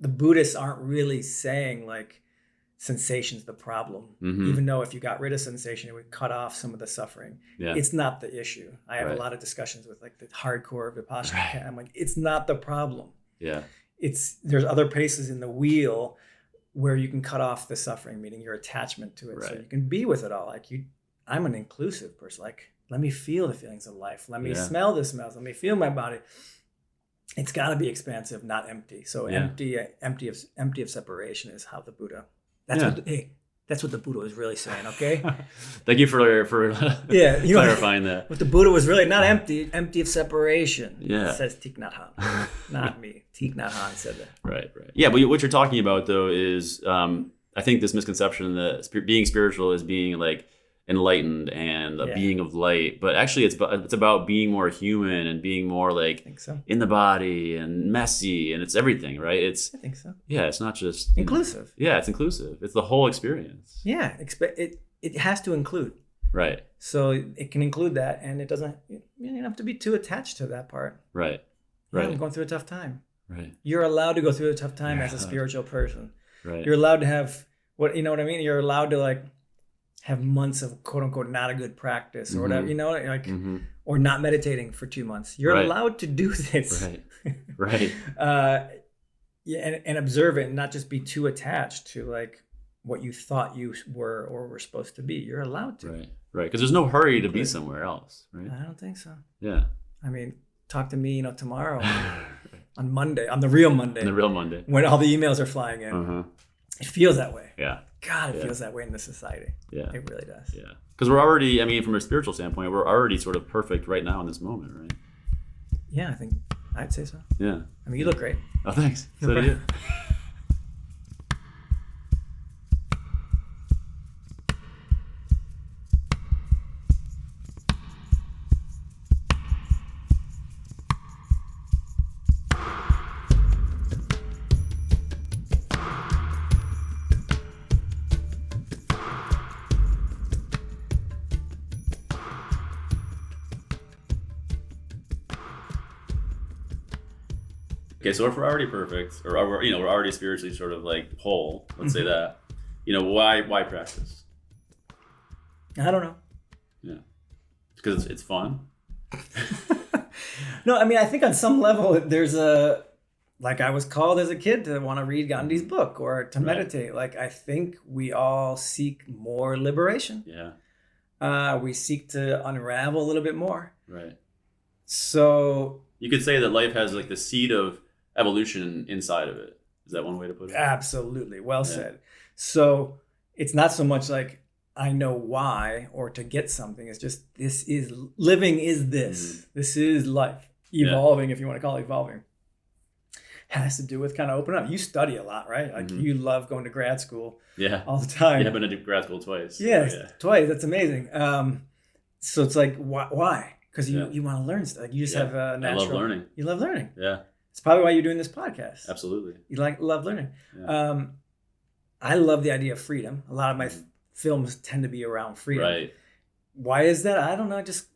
The Buddhists aren't really saying like sensation's the problem. Mhm. Even though if you got rid of sensation, it would cut off some of the suffering. Yeah. It's not the issue. I have Right. a lot of discussions with like the hardcore Vipassana. Right. I'm like, it's not the problem. Yeah. There's other places in the wheel where you can cut off the suffering, meaning your attachment to it. So Right. you can be with it all. Like I'm an inclusive person. Like, let me feel the feelings of life. Let me Yeah. smell the smells. Let me feel my body. It's got to be expansive, not empty. So Yeah. empty of separation is how the Buddha. That's Yeah. that's what the Buddha was really saying. Okay. Thank you for Yeah, you know, clarifying that. What the Buddha was really not empty of separation. Yeah. Says Thich Nhat Hanh, not me. Thich Nhat Hanh said that. Right. Yeah, but what you're talking about though is, I think this misconception that being spiritual is being like enlightened and a Yeah. being of light, but actually it's about being more human and being more I like think so. in the body and messy, and it's everything, right? It's I think so. it's not just Inclusive. Yeah, it's inclusive. It's the whole experience. Yeah. It has to include. Right. So it can include that, and it doesn't. You don't have to be too attached to that part. Right. Yeah, Right. I'm going through a tough time. Right. You're allowed to go through a tough time as a spiritual person. Right. You're allowed to have you know what I mean? You're allowed to like have months of quote unquote not a good practice or whatever, you know, like Mm-hmm. or not meditating for 2 months. You're Right. allowed to do this. Right. Right. Yeah, and observe it and not just be too attached to like what you thought you were or were supposed to be. You're allowed to. Right. Right. Because there's no hurry to be somewhere else. Right. I don't think so. Yeah. I mean, talk to me, you know, tomorrow on Monday, on the real Monday, And the real Monday. when all the emails are flying in. Uh-huh. It feels that way. Yeah. God, it Yeah. feels that way in this society. Yeah. It really does. Yeah. Because we're already, I mean, from a spiritual standpoint, we're already sort of perfect right now in this moment, right? Yeah, I think I'd say so. Yeah. I mean, you look great. Oh, thanks. So No do you. Okay, so if we're already perfect, or we're already spiritually sort of like whole, let's say that, why practice? I don't know. Yeah, because it's fun. No, I mean, I think on some level there's like I was called as a kid to want to read Gandhi's book or to meditate. Like I think we all seek more liberation. Yeah, We seek to unravel a little bit more. right. So You could say that life has like the seed of evolution inside of it. Is that one way to put it? absolutely, well said. So it's not so much like I know why or to get something. It's just living is this. Mm-hmm. This is life. Evolving, if you want to call it evolving. Has to do with kind of open up. You study a lot, right? Like you love going to grad school Yeah. all the time. Yeah, I've been to grad school twice. Yes, Yeah. twice. That's amazing. So it's like, why? Because you want to learn stuff. Like you just have a natural. I love learning. You love learning. Yeah, It's probably why you're doing this podcast. absolutely. You love learning. Yeah. I love the idea of freedom. A lot of my films tend to be around freedom. Right. Why is that? I don't know. Just,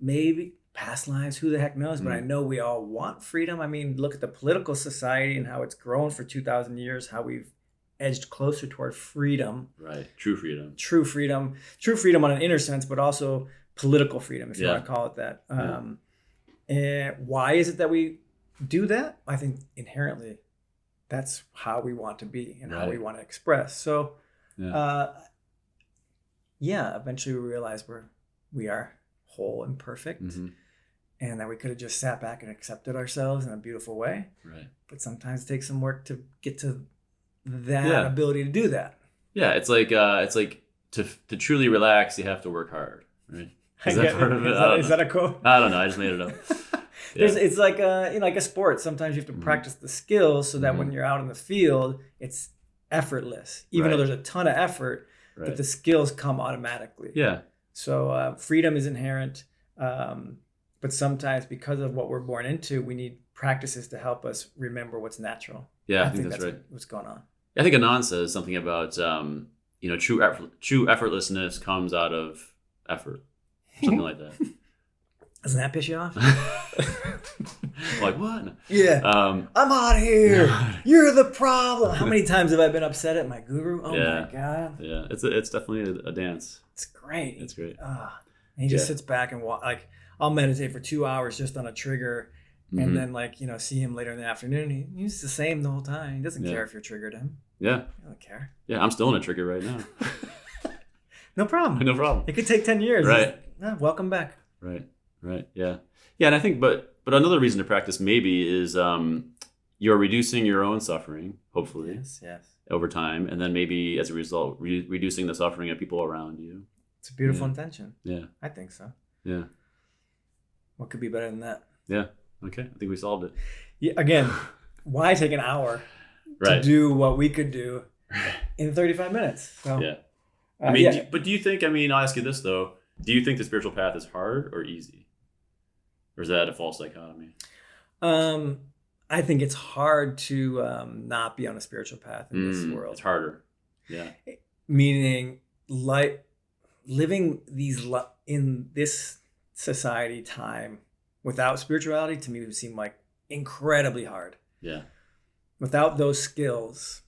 maybe past lives, who the heck knows? But I know we all want freedom. I mean, look at the political society and how it's grown for 2,000 years, how we've edged closer toward freedom. Right. True freedom. True freedom on an inner sense, but also political freedom, if you want to call it that. And why is it that we do that? I think inherently that's how we want to be and how we want to express. So eventually we realize we are whole and perfect, and that we could have just sat back and accepted ourselves in a beautiful way. Right. But sometimes it takes some work to get to that ability to do that. Yeah, it's like to truly relax, you have to work hard, right? Is that part of it? Is that a quote? I don't know. I just made it up. It's like like a sport. Sometimes you have to practice the skills so that when you're out in the field, it's effortless. Even though there's a ton of effort, but the skills come automatically. Yeah. So freedom is inherent, but sometimes because of what we're born into, we need practices to help us remember what's natural. Yeah, I think that's right. What's going on? I think Anand says something about true effortlessness comes out of effort, something like that. Doesn't that piss you off? Like what? Yeah. I'm out of here. You're the problem. How many times have I been upset at my guru? Oh my god. Yeah, it's definitely a dance. It's great. It's great. And he just sits back and I'll meditate for 2 hours just on a trigger. And then see him later in the afternoon. He's the same the whole time. He doesn't care if you're triggered him. Yeah. I don't care. Yeah, I'm still in a trigger right now. No problem. No problem. It could take 10 years. Right. Welcome back. Right. Yeah. Yeah, and I think but another reason to practice maybe is you're reducing your own suffering, hopefully. Yes. Over time, and then maybe as a result reducing the suffering of people around you. It's a beautiful intention. Yeah. I think so. Yeah. What could be better than that? Yeah. Okay, I think we solved it. Yeah, again, why take an hour to do what we could do in 35 minutes? So, yeah. But do you think, I'll ask you this though, do you think the spiritual path is hard or easy? Or is that a false dichotomy? I think it's hard to not be on a spiritual path in this world. It's harder. Yeah. Meaning living in this society time without spirituality, to me, would seem like incredibly hard. Yeah. Without those skills.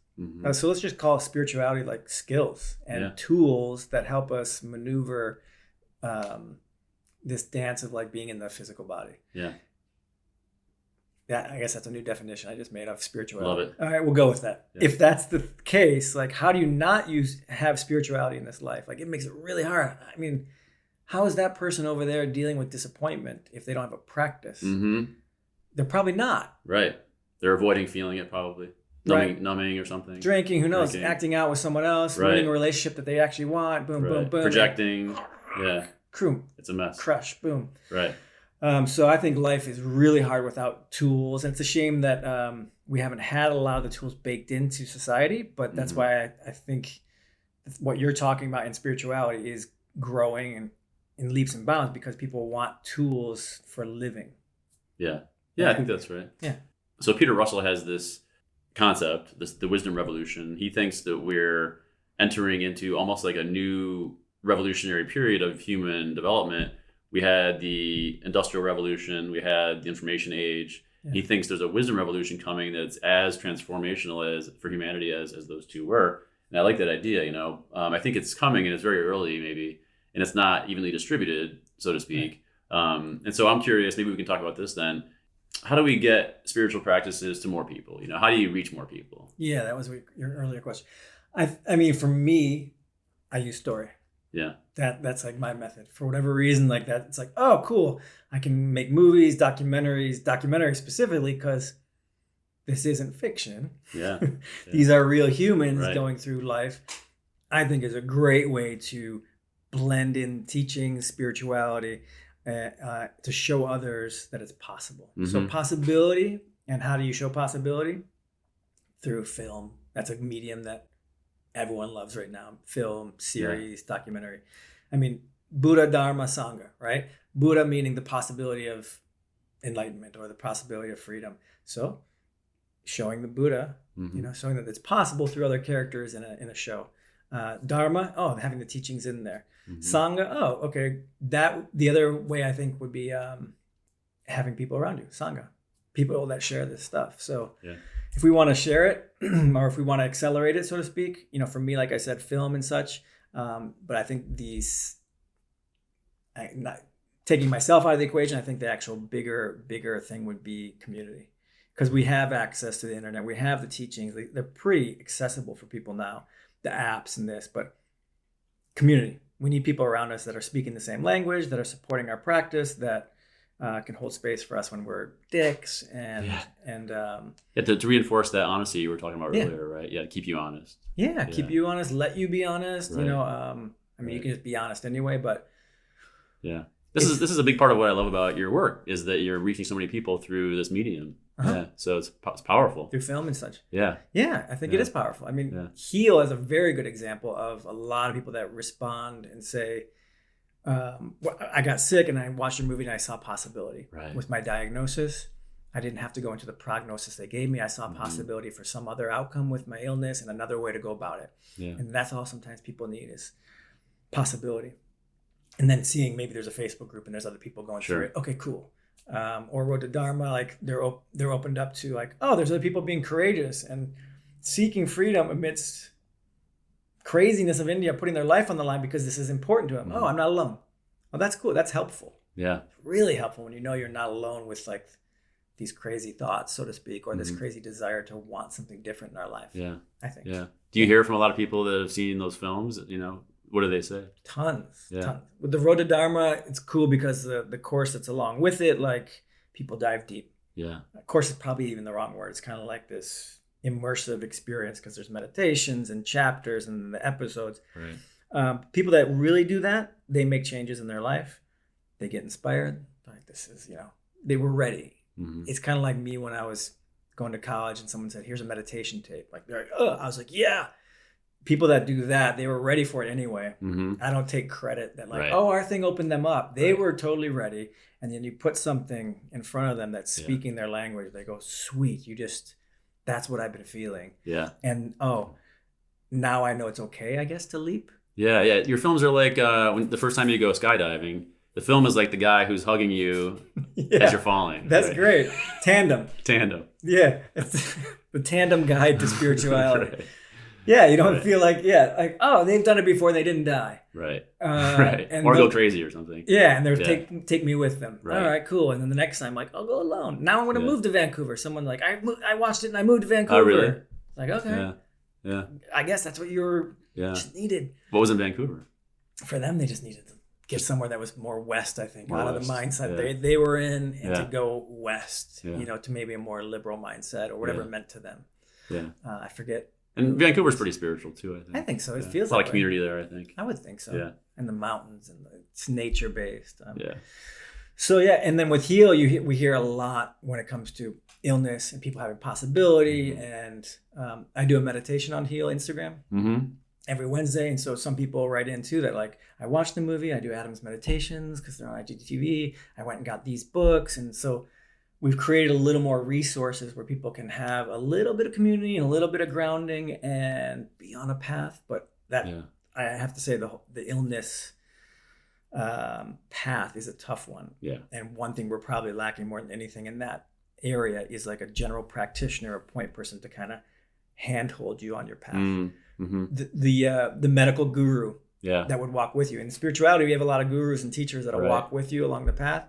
So let's just call spirituality like skills and tools that help us maneuver this dance of like being in the physical body. Yeah. Yeah, I guess that's a new definition I just made of spirituality. Love it. All right, we'll go with that. Yeah. If that's the case, like how do you not have spirituality in this life? Like it makes it really hard. I mean, how is that person over there dealing with disappointment if they don't have a practice? They're probably not. Right. They're avoiding feeling it probably. Numbing or something. Drinking, who knows? Acting out with someone else, ruining a relationship that they actually want. Boom, boom, boom. Projecting. Yeah. Croom. It's a mess. Crush. Boom. Right. So I think life is really hard without tools. And it's a shame that we haven't had a lot of the tools baked into society. But that's why I think what you're talking about in spirituality is growing in leaps and bounds because people want tools for living. Yeah. Yeah, I think that's right. Yeah. So Peter Russell has this concept, the wisdom revolution. He thinks that we're entering into almost like a new revolutionary period of human development. We had the Industrial Revolution, we had the Information Age. Yeah. He thinks there's a wisdom revolution coming that's as transformational as for humanity as those two were. And I like that idea, I think it's coming and it's very early maybe, and it's not evenly distributed, so to speak. Right. And so I'm curious, maybe we can talk about this then. How do we get spiritual practices to more people? How do you reach more people? Yeah, that was your earlier question. I mean, for me, I use story. Yeah. That's like my method. For whatever reason, like that, it's like, oh, cool. I can make movies, documentaries specifically because this isn't fiction. Yeah. These are real humans going through life. I think is a great way to blend in teaching, spirituality, to show others that it's possible. So possibility, and how do you show possibility? Through film. That's a medium that everyone loves right now. Film, series, documentary. I mean, Buddha, Dharma, Sangha, right? Buddha meaning the possibility of enlightenment or the possibility of freedom. So showing the Buddha, showing that it's possible through other characters in a show. Dharma, having the teachings in there. Sangha, okay. The other way I think would be having people around you. Sangha, people that share this stuff. So if we want to share it or if we want to accelerate it, so to speak, for me, like I said, film and such. But I think not taking myself out of the equation, I think the actual bigger thing would be community. Because we have access to the internet. We have the teachings. They're pretty accessible for people now, the apps and this, but community. we need people around us that are speaking the same language, that are supporting our practice, that can hold space for us when we're dicks and to reinforce that honesty you were talking about earlier, right? Yeah, keep you honest. Yeah, keep you honest, let you be honest. Right. You know, I mean, you can just be honest anyway, but yeah, this is a big part of what I love about your work is that you're reaching so many people through this medium. Yeah, so it's powerful through film and such. Yeah, I think it is powerful. I mean, Heal is a very good example of a lot of people that respond and say, I got sick and I watched a movie and I saw possibility with my diagnosis. I didn't have to go into the prognosis they gave me. I saw possibility for some other outcome with my illness and another way to go about it. Yeah. And that's all sometimes people need is possibility. And then seeing maybe there's a Facebook group and there's other people going through it. Okay, cool. Or Road to Dharma, like they're opened up to like, oh, there's other people being courageous and seeking freedom amidst craziness of India, putting their life on the line because this is important to them. Oh, I'm not alone. Oh, that's cool. That's helpful. Yeah. It's really helpful when you know you're not alone with like these crazy thoughts, so to speak, or this crazy desire to want something different in our life. Yeah. I think. Yeah. Do you hear from a lot of people that have seen those films? You know, what do they say? Tons. Tons. With the Road to Dharma, it's cool because the course that's along with it, like people dive deep. Yeah. Of course, it's probably even the wrong word. It's kind of like this immersive experience because there's meditations and chapters and the episodes. Right. People that really do that, they make changes in their life. They get inspired. Like this is, they were ready. Mm-hmm. It's kind of like me when I was going to college and someone said, here's a meditation tape. Like they're like, oh, I was like, yeah. People that do that, they were ready for it anyway. Mm-hmm. I don't take credit that like, oh, our thing opened them up. They were totally ready. And then you put something in front of them that's speaking their language. They go, sweet, that's what I've been feeling. Yeah. And now I know it's okay, I guess, to leap. Yeah. Your films are like when the first time you go skydiving, the film is like the guy who's hugging you as you're falling. That's great. Tandem. Yeah. It's the tandem guide to spirituality. Right. Yeah, you don't feel like, oh, they've done it before and they didn't die. Right. Right. Or go crazy or something. Yeah, and they're take me with them. Right. All right, cool. And then the next time, like, I'll go alone. Now I'm going to move to Vancouver. Someone like, I watched it and I moved to Vancouver. Oh, really? Like, okay. Yeah. I guess that's what you just needed. What was in Vancouver? For them, they just needed to get somewhere that was more west, I think, out of the mindset they were in and to go west, to maybe a more liberal mindset or whatever it meant to them. Yeah. I forget. And Vancouver's pretty spiritual too, I think. I think so. It feels like a lot of community there, I think. I would think so. Yeah. And the mountains and it's nature based. So and then with Heal, we hear a lot when it comes to illness and people having possibility. And I do a meditation on Heal Instagram every Wednesday. And so some people write in too that like, I watched the movie, I do Adam's meditations because they're on IGTV. I went and got these books. And so we've created a little more resources where people can have a little bit of community and a little bit of grounding and be on a path. But that I have to say the illness path is a tough one. Yeah. And one thing we're probably lacking more than anything in that area is like a general practitioner, a point person to kind of handhold you on your path. Mm-hmm. The medical guru that would walk with you. In spirituality, we have a lot of gurus and teachers that'll walk with you along the path.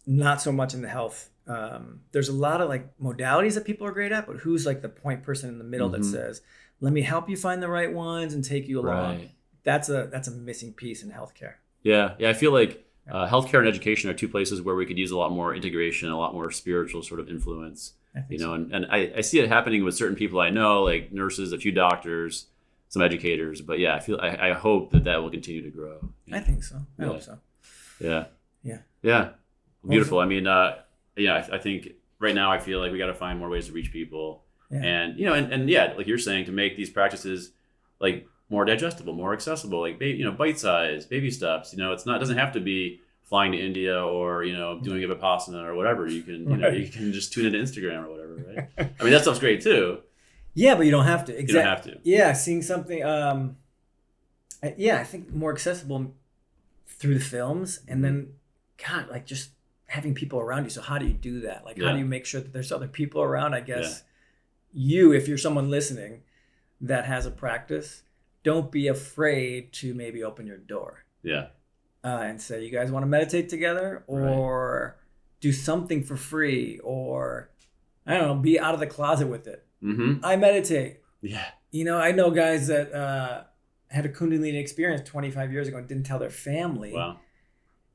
Not so much in the health. There's a lot of like modalities that people are great at, but who's like the point person in the middle that says, let me help you find the right ones and take you along. Right. That's a missing piece in healthcare. Yeah. I feel like healthcare and education are two places where we could use a lot more integration, a lot more spiritual sort of influence. And I see it happening with certain people I know, like nurses, a few doctors, some educators. But I hope that will continue to grow. I think so. I hope so. Yeah. Beautiful. I mean, I think right now I feel like we got to find more ways to reach people, and like you're saying, to make these practices like more digestible, more accessible, like bite size, baby steps. It doesn't have to be flying to India or doing a Vipassana or whatever. You can you can just tune into Instagram or whatever, right? I mean that stuff's great too. Yeah, but you don't have to. Exactly. You don't have to. Yeah, seeing something. I think more accessible through the films, and then God, like just having people around you. So how do you do that? Like, how do you make sure that there's other people around? I guess if you're someone listening that has a practice, don't be afraid to maybe open your door. Yeah. And say, you guys want to meditate together or do something for free or, I don't know, be out of the closet with it. Mm-hmm. I meditate. Yeah. I know guys that had a Kundalini experience 25 years ago and didn't tell their family. Wow.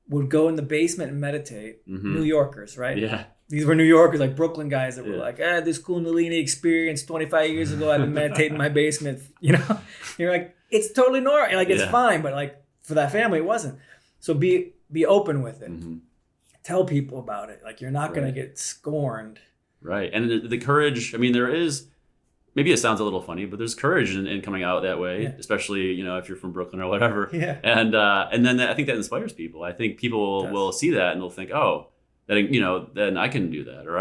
Would go in the basement and meditate. New Yorkers, right? Yeah. These were New Yorkers, like Brooklyn guys that were like, this Kundalini experience 25 years ago, I've been meditating in my basement. You know, you're like, it's totally normal. Like, it's fine. But like for that family, it wasn't. So be open with it. Tell people about it. Like, you're not going to get scorned. Right. And the courage, I mean, there is, maybe it sounds a little funny, but there's courage in coming out that way, especially, you know, if you're from Brooklyn or whatever. Yeah. And then I think that inspires people. I think people will see that and they'll think, oh, that, you know, then I can do that. Or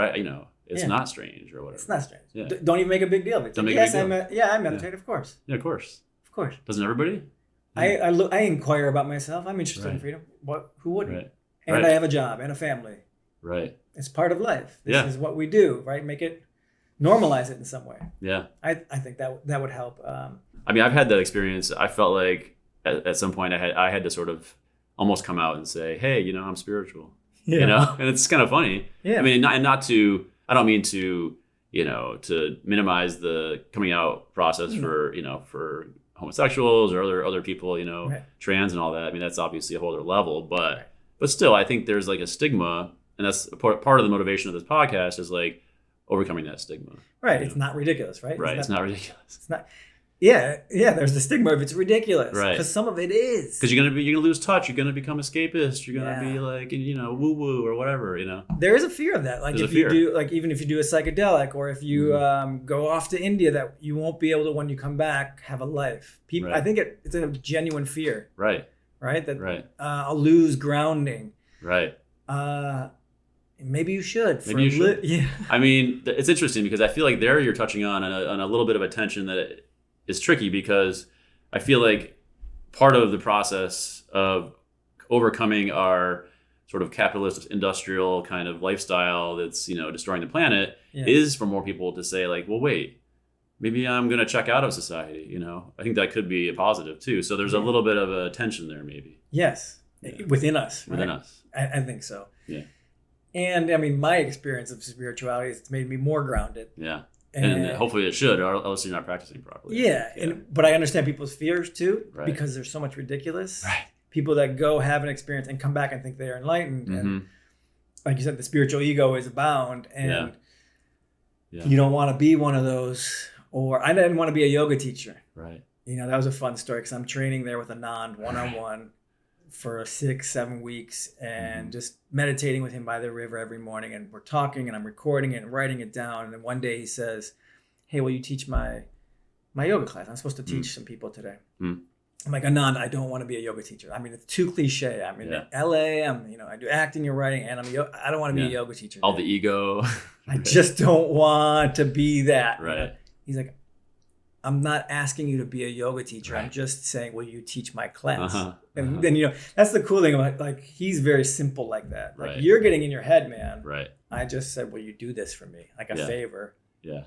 it's not strange or whatever. It's not strange. Yeah. Don't even make a big deal of it. Don't make a big deal. I meditate, of course. Yeah, of course. Of course. Doesn't everybody? Yeah. I inquire about myself. I'm interested in freedom. Who wouldn't? Right. And I have a job and a family. Right. It's part of life. This is what we do, right? Normalize it in some way. Yeah. I think that would help. I mean, I've had that experience. I felt like at some point I had to sort of almost come out and say, hey, you know, I'm spiritual. Yeah. You know, and it's kind of funny. Yeah. I mean, I don't mean to, you know, to minimize the coming out process for, you know, for homosexuals or other people, you know, trans and all that. I mean, that's obviously a whole other level, but still, I think there's like a stigma, and that's part of the motivation of this podcast is like overcoming that stigma. Right. It's not ridiculous, right? Right. It's not ridiculous. It's not. Yeah. There's the stigma if it's ridiculous, right? Because some of it is. Because you're gonna lose touch. You're gonna become escapist. You're gonna be like, you know, woo woo or whatever. You know. There is a fear of that. Like if you do, like even if you do a psychedelic, or if you go off to India, that you won't be able to, when you come back, have a life. People, I think it's a genuine fear. Right. That I'll lose grounding. Right. Maybe you should. Maybe you should. Yeah. I mean, it's interesting because I feel like there you're touching on a little bit of a tension that is tricky, because I feel like part of the process of overcoming our sort of capitalist industrial kind of lifestyle that's, you know, destroying the planet is for more people to say like, well, wait, maybe I'm going to check out of society. You know, I think that could be a positive too. So there's a little bit of a tension there, maybe. Yes. Within us. Right? Within us. I think so. Yeah. And I mean, my experience of spirituality has made me more grounded. Yeah. And hopefully it should, or else you're not practicing properly. Yeah. But I understand people's fears too, because there's so much ridiculous. Right. People that go have an experience and come back and think they are enlightened. And like you said, the spiritual ego is abound. And you don't want to be one of those. Or I didn't want to be a yoga teacher. Right. You know, that was a fun story because I'm training there with Anand one-on-one for 6-7 weeks and just meditating with him by the river every morning, and we're talking and I'm recording it and writing it down. And then one day he says, hey, will you teach my yoga class? I'm supposed to teach some people today. I'm like, Anand, I don't want to be a yoga teacher. I mean, it's too cliche. I'm in LA, I do acting and writing, and I don't want to be a yoga teacher. All the ego. I just don't want to be that. Right. You know? He's like, I'm not asking you to be a yoga teacher. Right. I'm just saying, will you teach my class? And then, you know, that's the cool thing about, like, he's very simple like that. Like, you're getting in your head, man. Right. I just said, will you do this for me? Like a favor. Yeah.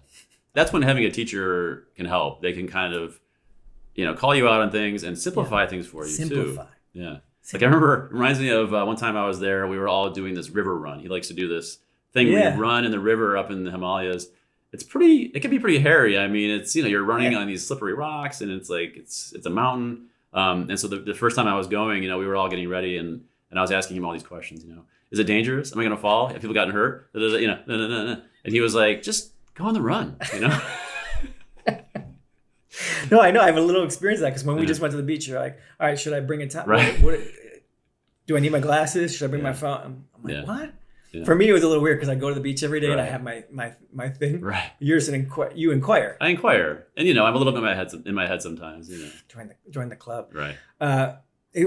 That's when having a teacher can help. They can kind of, you know, call you out on things and simplify things for you too. Yeah. Like I remember, it reminds me of one time I was there, we were all doing this river run. He likes to do this thing where you run in the river up in the Himalayas. It can be pretty hairy. I mean, it's, you know, you're running on these slippery rocks and it's like, it's a mountain. And so the first time I was going, you know, we were all getting ready and I was asking him all these questions, you know, is it dangerous? Am I going to fall? Have people gotten hurt? You know, and he was like, just go on the run, you know? No, I know. I have a little experience of that because when we just went to the beach, you're like, all right, should I bring a towel? Right. Do I need my glasses? Should I bring my phone? I'm like, what? Yeah. For me, it was a little weird because I go to the beach every day and I have my thing. Right. You're just you inquire. I inquire, and you know, I'm a little bit in my head sometimes. You know, join the club. Right.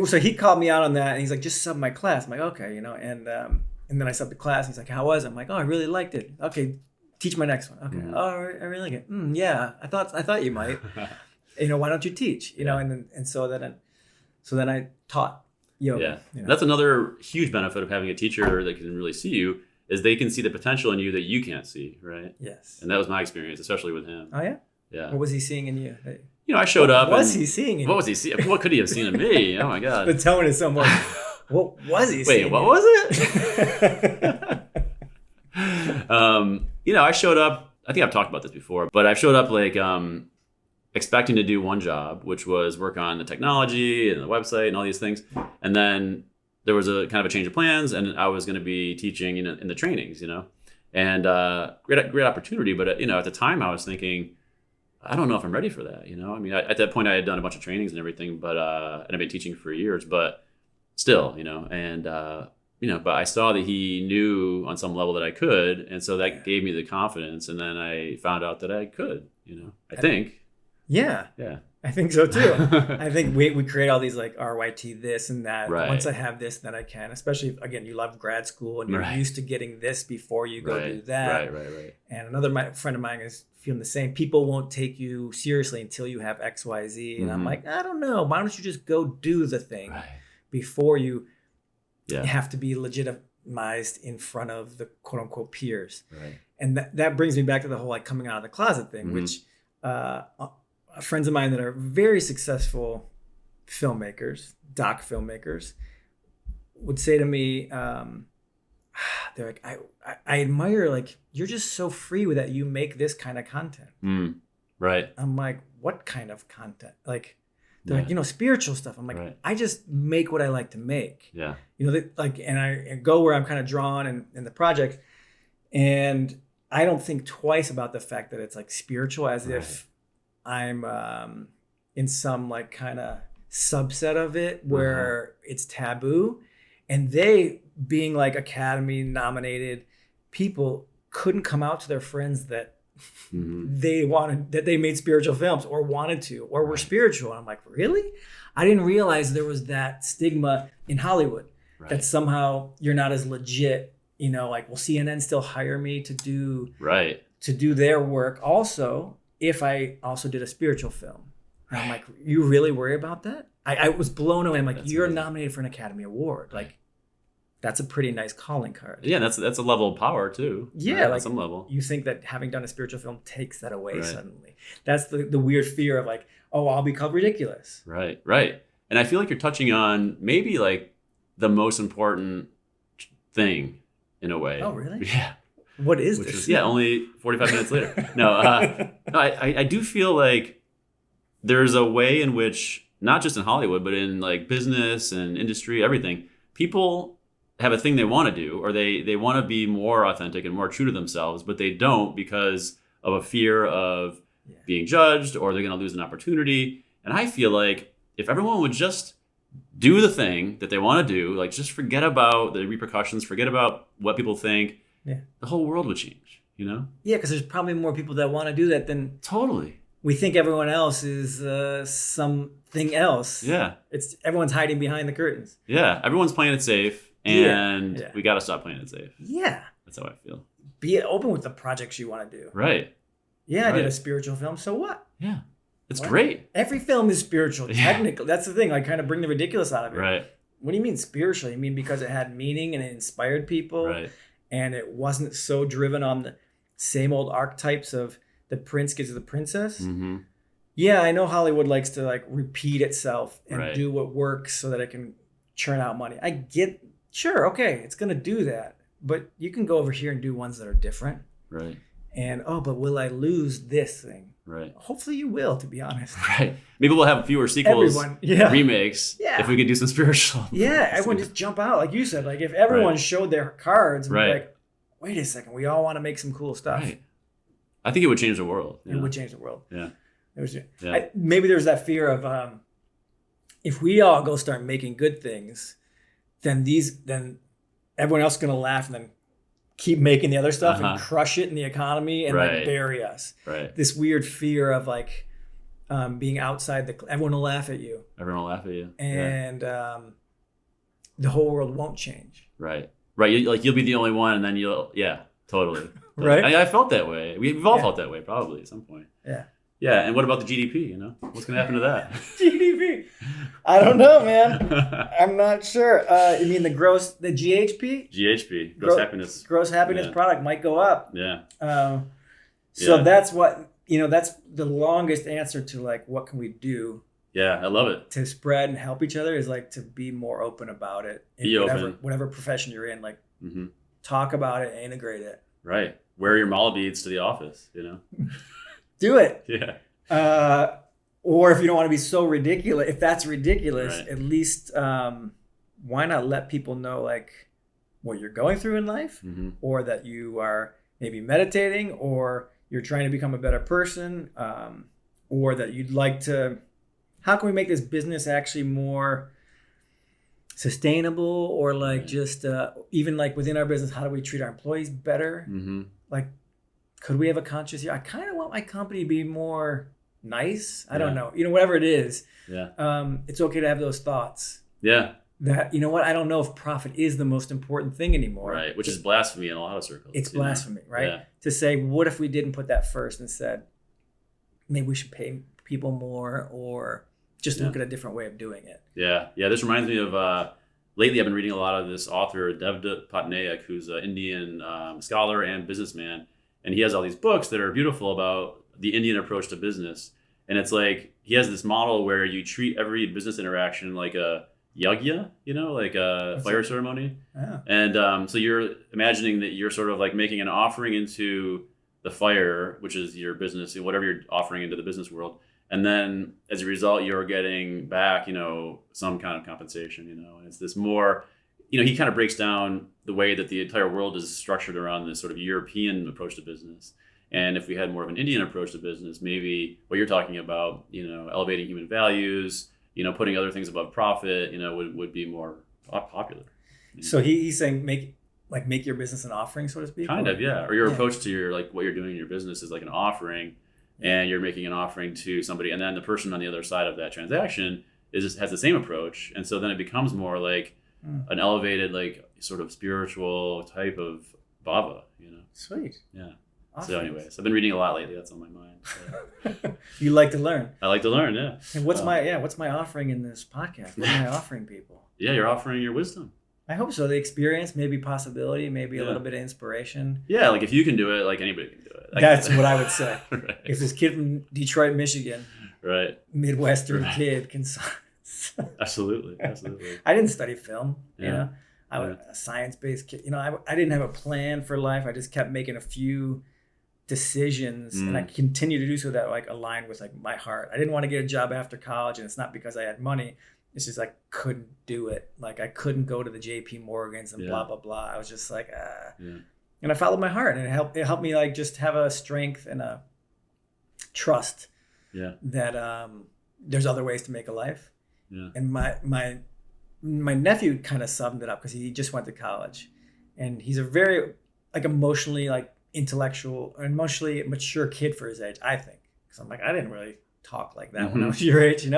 So he called me out on that, and he's like, just sub my class. I'm like, okay, you know, and then I subbed the class. And he's like, how was it? I'm like, oh, I really liked it. Okay, teach my next one. Okay. Mm-hmm. Oh, I really like it. Yeah, I thought you might. You know, why don't you teach? You know, and so then I taught yoga. Yeah, you know? That's another huge benefit of having a teacher that can really see you, is they can see the potential in you that you can't see, right? Yes. And that was my experience, especially with him. Oh yeah. Yeah. What was he seeing in you? You know, I showed up. What was he seeing in you? What was he seeing? What could he have seen in me? Oh my God. The tone is somewhat. What was he seeing? Wait, what was it? You know, I showed up. I think I've talked about this before, but I showed up like expecting to do one job, which was work on the technology and the website and all these things. And then there was a kind of a change of plans, and I was going to be teaching in the trainings, and great opportunity. But at the time I was thinking, I don't know if I'm ready for that. I mean, at that point I had done a bunch of trainings and everything, but and I've been teaching for years, but still, but I saw that he knew on some level that I could. And so that gave me the confidence. And then I found out that I could, I think. Yeah. Yeah. I think so too. I think we create all these like RYT this and that. Right. Once I have this, then I can. Especially if, again, you love grad school and you're used to getting this before you go do that. Right. And another friend of mine is feeling the same. People won't take you seriously until you have X, Y, Z. And I'm like, I don't know. Why don't you just go do the thing before you have to be legitimized in front of the quote unquote peers. Right. And that brings me back to the whole like coming out of the closet thing, which friends of mine that are very successful filmmakers, doc filmmakers, would say to me, they're like, I admire, like, you're just so free with that. You make this kind of content. Right. I'm like, what kind of content? Like, they're like, spiritual stuff. I'm like, I just make what I like to make. Yeah. And I go where I'm kind of drawn in the project. And I don't think twice about the fact that it's like spiritual as if I'm in some like kind of subset of it where it's taboo. And they, being like Academy nominated people, couldn't come out to their friends that they made spiritual films or wanted to or were spiritual. And I'm like, really? I didn't realize there was that stigma in Hollywood that somehow you're not as legit. Like, will CNN still hire me to do their work also if I also did a spiritual film? And I'm like, you really worry about that? I was blown away. I'm like, you're nominated for an Academy Award. Like, that's a pretty nice calling card. Yeah, that's a level of power too. Yeah, like, on some level. You think that having done a spiritual film takes that away suddenly. That's the weird fear of like, oh, I'll become ridiculous. Right. And I feel like you're touching on maybe like the most important thing in a way. Oh, really? Yeah. What is this? Only 45 minutes later. No, I do feel like there's a way in which, not just in Hollywood, but in like business and industry, everything, people have a thing they want to do, or they want to be more authentic and more true to themselves, but they don't because of a fear of being judged, or they're going to lose an opportunity. And I feel like if everyone would just do the thing that they want to do, like just forget about the repercussions, forget about what people think, the whole world would change, Yeah, because there's probably more people that want to do that than totally. We think everyone else is something else. Yeah. Everyone's hiding behind the curtains. Yeah, everyone's playing it safe, and we got to stop playing it safe. Yeah. That's how I feel. Be open with the projects you want to do. Right. Yeah, I did a spiritual film, so what? Yeah. It's great. Every film is spiritual, technically. That's the thing. I kind of bring the ridiculous out of it. Right. What do you mean spiritual? You mean because it had meaning and it inspired people? Right. And it wasn't so driven on the same old archetypes of the prince gives the princess. Mm-hmm. Yeah, I know Hollywood likes to like repeat itself and do what works so that it can churn out money. I get, sure, okay, it's going to do that. But you can go over here and do ones that are different. Right. And, but will I lose this thing? Right. Hopefully you will, to be honest. Right. Maybe we'll have fewer sequels, remakes, if we could do some spiritual. Yeah, everyone just jump out. Like you said, like if everyone showed their cards and be like, wait a second, we all want to make some cool stuff. Right. I think it would change the world. It would change the world. Yeah. Maybe there's that fear of if we all go start making good things, then everyone else is going to laugh and then keep making the other stuff and crush it in the economy and like bury us. Right. This weird fear of like being outside everyone will laugh at you. Everyone will laugh at you. And the whole world won't change. Right. You'll be the only one, and then totally. Right. I felt that way. We've all felt that way probably at some point. Yeah. Yeah. And what about the GDP? What's going to happen to that? GDP. I don't know, man. I'm not sure. You mean the GHP? GHP. Gross happiness product might go up. Yeah. So that's what, that's the longest answer to like, what can we do? Yeah, I love it. To spread and help each other is like to be more open about it. Be open. Whatever profession you're in, like talk about it, integrate it. Right. Wear your mala beads to the office, Do it. Yeah. Or if you don't want to be so ridiculous, if that's ridiculous, Right. at least why not let people know like what you're going through in life, Mm-hmm. or that you are maybe meditating, or you're trying to become a better person, or that you'd like to, how can we make this business actually more sustainable, or like Right. just even like within our business, how do we treat our employees better? Mm-hmm. Like, could we have a conscious here? I kind of want my company to be more nice. I don't know, whatever it is. Yeah. It's okay to have those thoughts Yeah. that, I don't know if profit is the most important thing anymore. Right. Which is blasphemy in a lot of circles. It's you know? blasphemy, right? Yeah. To say, what if we didn't put that first and said, maybe we should pay people more, or just look at a different way of doing it. Yeah. Yeah. This reminds me of, lately I've been reading a lot of this author, Devdutt Patnaik, who's an Indian scholar and businessman. And he has all these books that are beautiful about the Indian approach to business. And it's like, he has this model where you treat every business interaction like a yagya, like a fire ceremony. Yeah. And so you're imagining that you're sort of like making an offering into the fire, which is your business, whatever you're offering into the business world. And then as a result, you're getting back, some kind of compensation, and it's this more, he kind of breaks down the way that the entire world is structured around this sort of European approach to business. And if we had more of an Indian approach to business, maybe what you're talking about, elevating human values, putting other things above profit, would be more popular. So he's saying make your business an offering, so to speak. Kind of, yeah. Or your approach to your, like what you're doing in your business is like an offering, and you're making an offering to somebody, and then the person on the other side of that transaction has the same approach, and so then it becomes more like an elevated, like sort of spiritual type of bhava, Sweet. Yeah. Awesome. So anyways, I've been reading a lot lately. That's on my mind. So. You like to learn. I like to learn, yeah. And what's my offering in this podcast? What am I offering people? Yeah, you're offering your wisdom. I hope so. The experience, maybe possibility, maybe a little bit of inspiration. Yeah, like if you can do it, like anybody can do it. That's what I would say. Right. If this kid from Detroit, Michigan, right, Midwestern kid can. Absolutely. I didn't study film. Yeah. I was a science-based kid. I didn't have a plan for life. I just kept making a few decisions, and I continue to do so that like aligned with like my heart. I didn't want to get a job after college, and it's not because I had money. It's just I couldn't do it. Like I couldn't go to the JP Morgans and blah blah blah. I was just like, and I followed my heart, and it helped me like just have a strength and a trust that there's other ways to make a life. Yeah. And my nephew kind of summed it up because he just went to college, and he's a very like emotionally like intellectual, emotionally mature kid for his age, I think. Because I'm like, I didn't really talk like that when I was your age,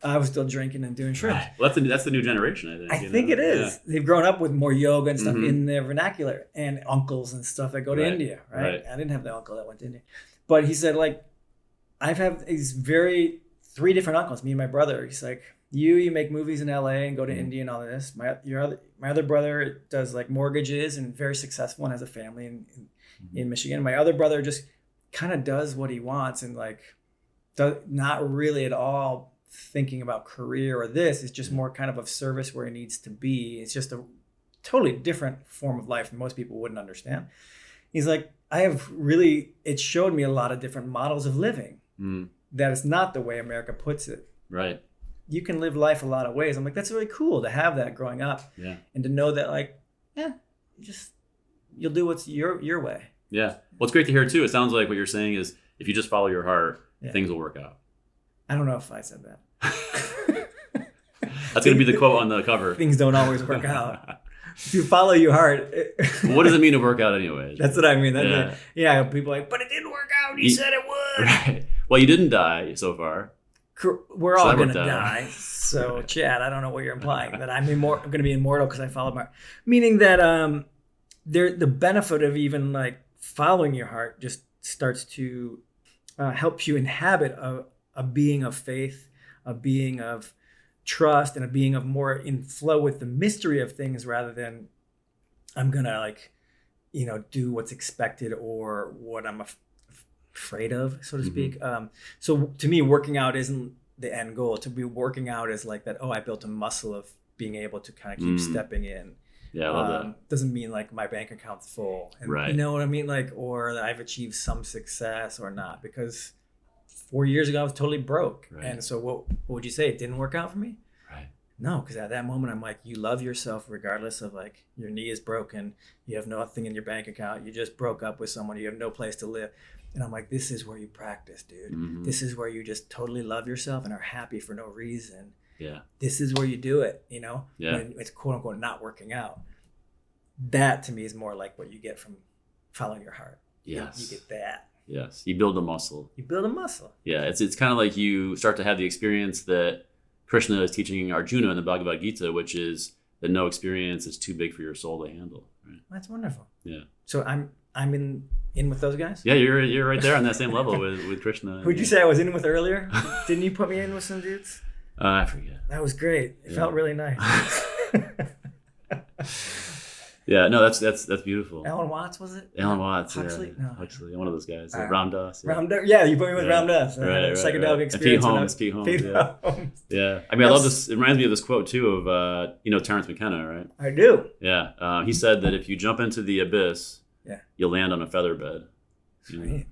I was still drinking and doing shrooms. Right. Well, that's the new generation, I think. I think it is. Yeah. They've grown up with more yoga and stuff in their vernacular, and uncles and stuff that go to India, right? I didn't have the uncle that went to India. But he said, like, I've had these three different uncles, me and my brother. He's like, you make movies in LA and go to India and all of this. My other brother does like mortgages and very successful and has a family in Michigan. My other brother just kind of does what he wants and like does not really at all thinking about career or this. It's just more kind of service where he needs to be. It's just a totally different form of life most people wouldn't understand. He's like, it showed me a lot of different models of living that is not the way America puts it. Right. You can live life a lot of ways. I'm like, that's really cool to have that growing up and to know that like, you'll do what's your way. Yeah. Well, it's great to hear too. It sounds like what you're saying is if you just follow your heart, things will work out. I don't know if I said that. That's going to be the quote on the cover. Things don't always work out. If you follow your heart. What does it mean to work out anyway? That's what I mean. People are like, but it didn't work out. He said it would. Right. Well, you didn't die so far. We're all going to die. So, Chad, I don't know what you're implying. That I'm going to be immortal because I followed my heart. Meaning that the benefit of even like following your heart just starts to help you inhabit a being of faith, a being of trust, and a being of more in flow with the mystery of things rather than I'm going to like, do what's expected or what I'm afraid of, so to speak. So to me, working out isn't the end goal. To be working out is like that, I built a muscle of being able to kind of keep stepping in. Yeah, I love that. Doesn't mean like my bank account's full. And, you know what I mean? Like, or that I've achieved some success or not, because 4 years ago, I was totally broke. Right. And so what would you say? It didn't work out for me? Right. No, because at that moment, I'm like, you love yourself regardless of like your knee is broken. You have nothing in your bank account. You just broke up with someone. You have no place to live. And I'm like, this is where you practice, dude. Mm-hmm. This is where you just totally love yourself and are happy for no reason. Yeah. This is where you do it, you know? Yeah. When it's quote unquote not working out. That to me is more like what you get from following your heart. Yes. You get that. Yes. You build a muscle. You build a muscle. Yeah. It's kind of like you start to have the experience that Krishna is teaching Arjuna in the Bhagavad Gita, which is that no experience is too big for your soul to handle. Right? That's wonderful. Yeah. So I'm in with those guys? Yeah, you're right there on that same level with Krishna. Who'd you say I was in with earlier? Didn't you put me in with some dudes? I forget. That was great. It felt really nice. Yeah, no, that's beautiful. Alan Watts, was it? Alan Watts, Huxley? yeah. No. Huxley, one of those guys. Ram Dass. Yeah. Ram Dass. Yeah, you put me with Ram Dass. Right, psychedelic experience. And Pete Holmes. Yeah. I mean, I love this. It reminds me of this quote too of Terrence McKenna, right? I do. Yeah. He said that if you jump into the abyss, you'll land on a feather bed. Sweet. You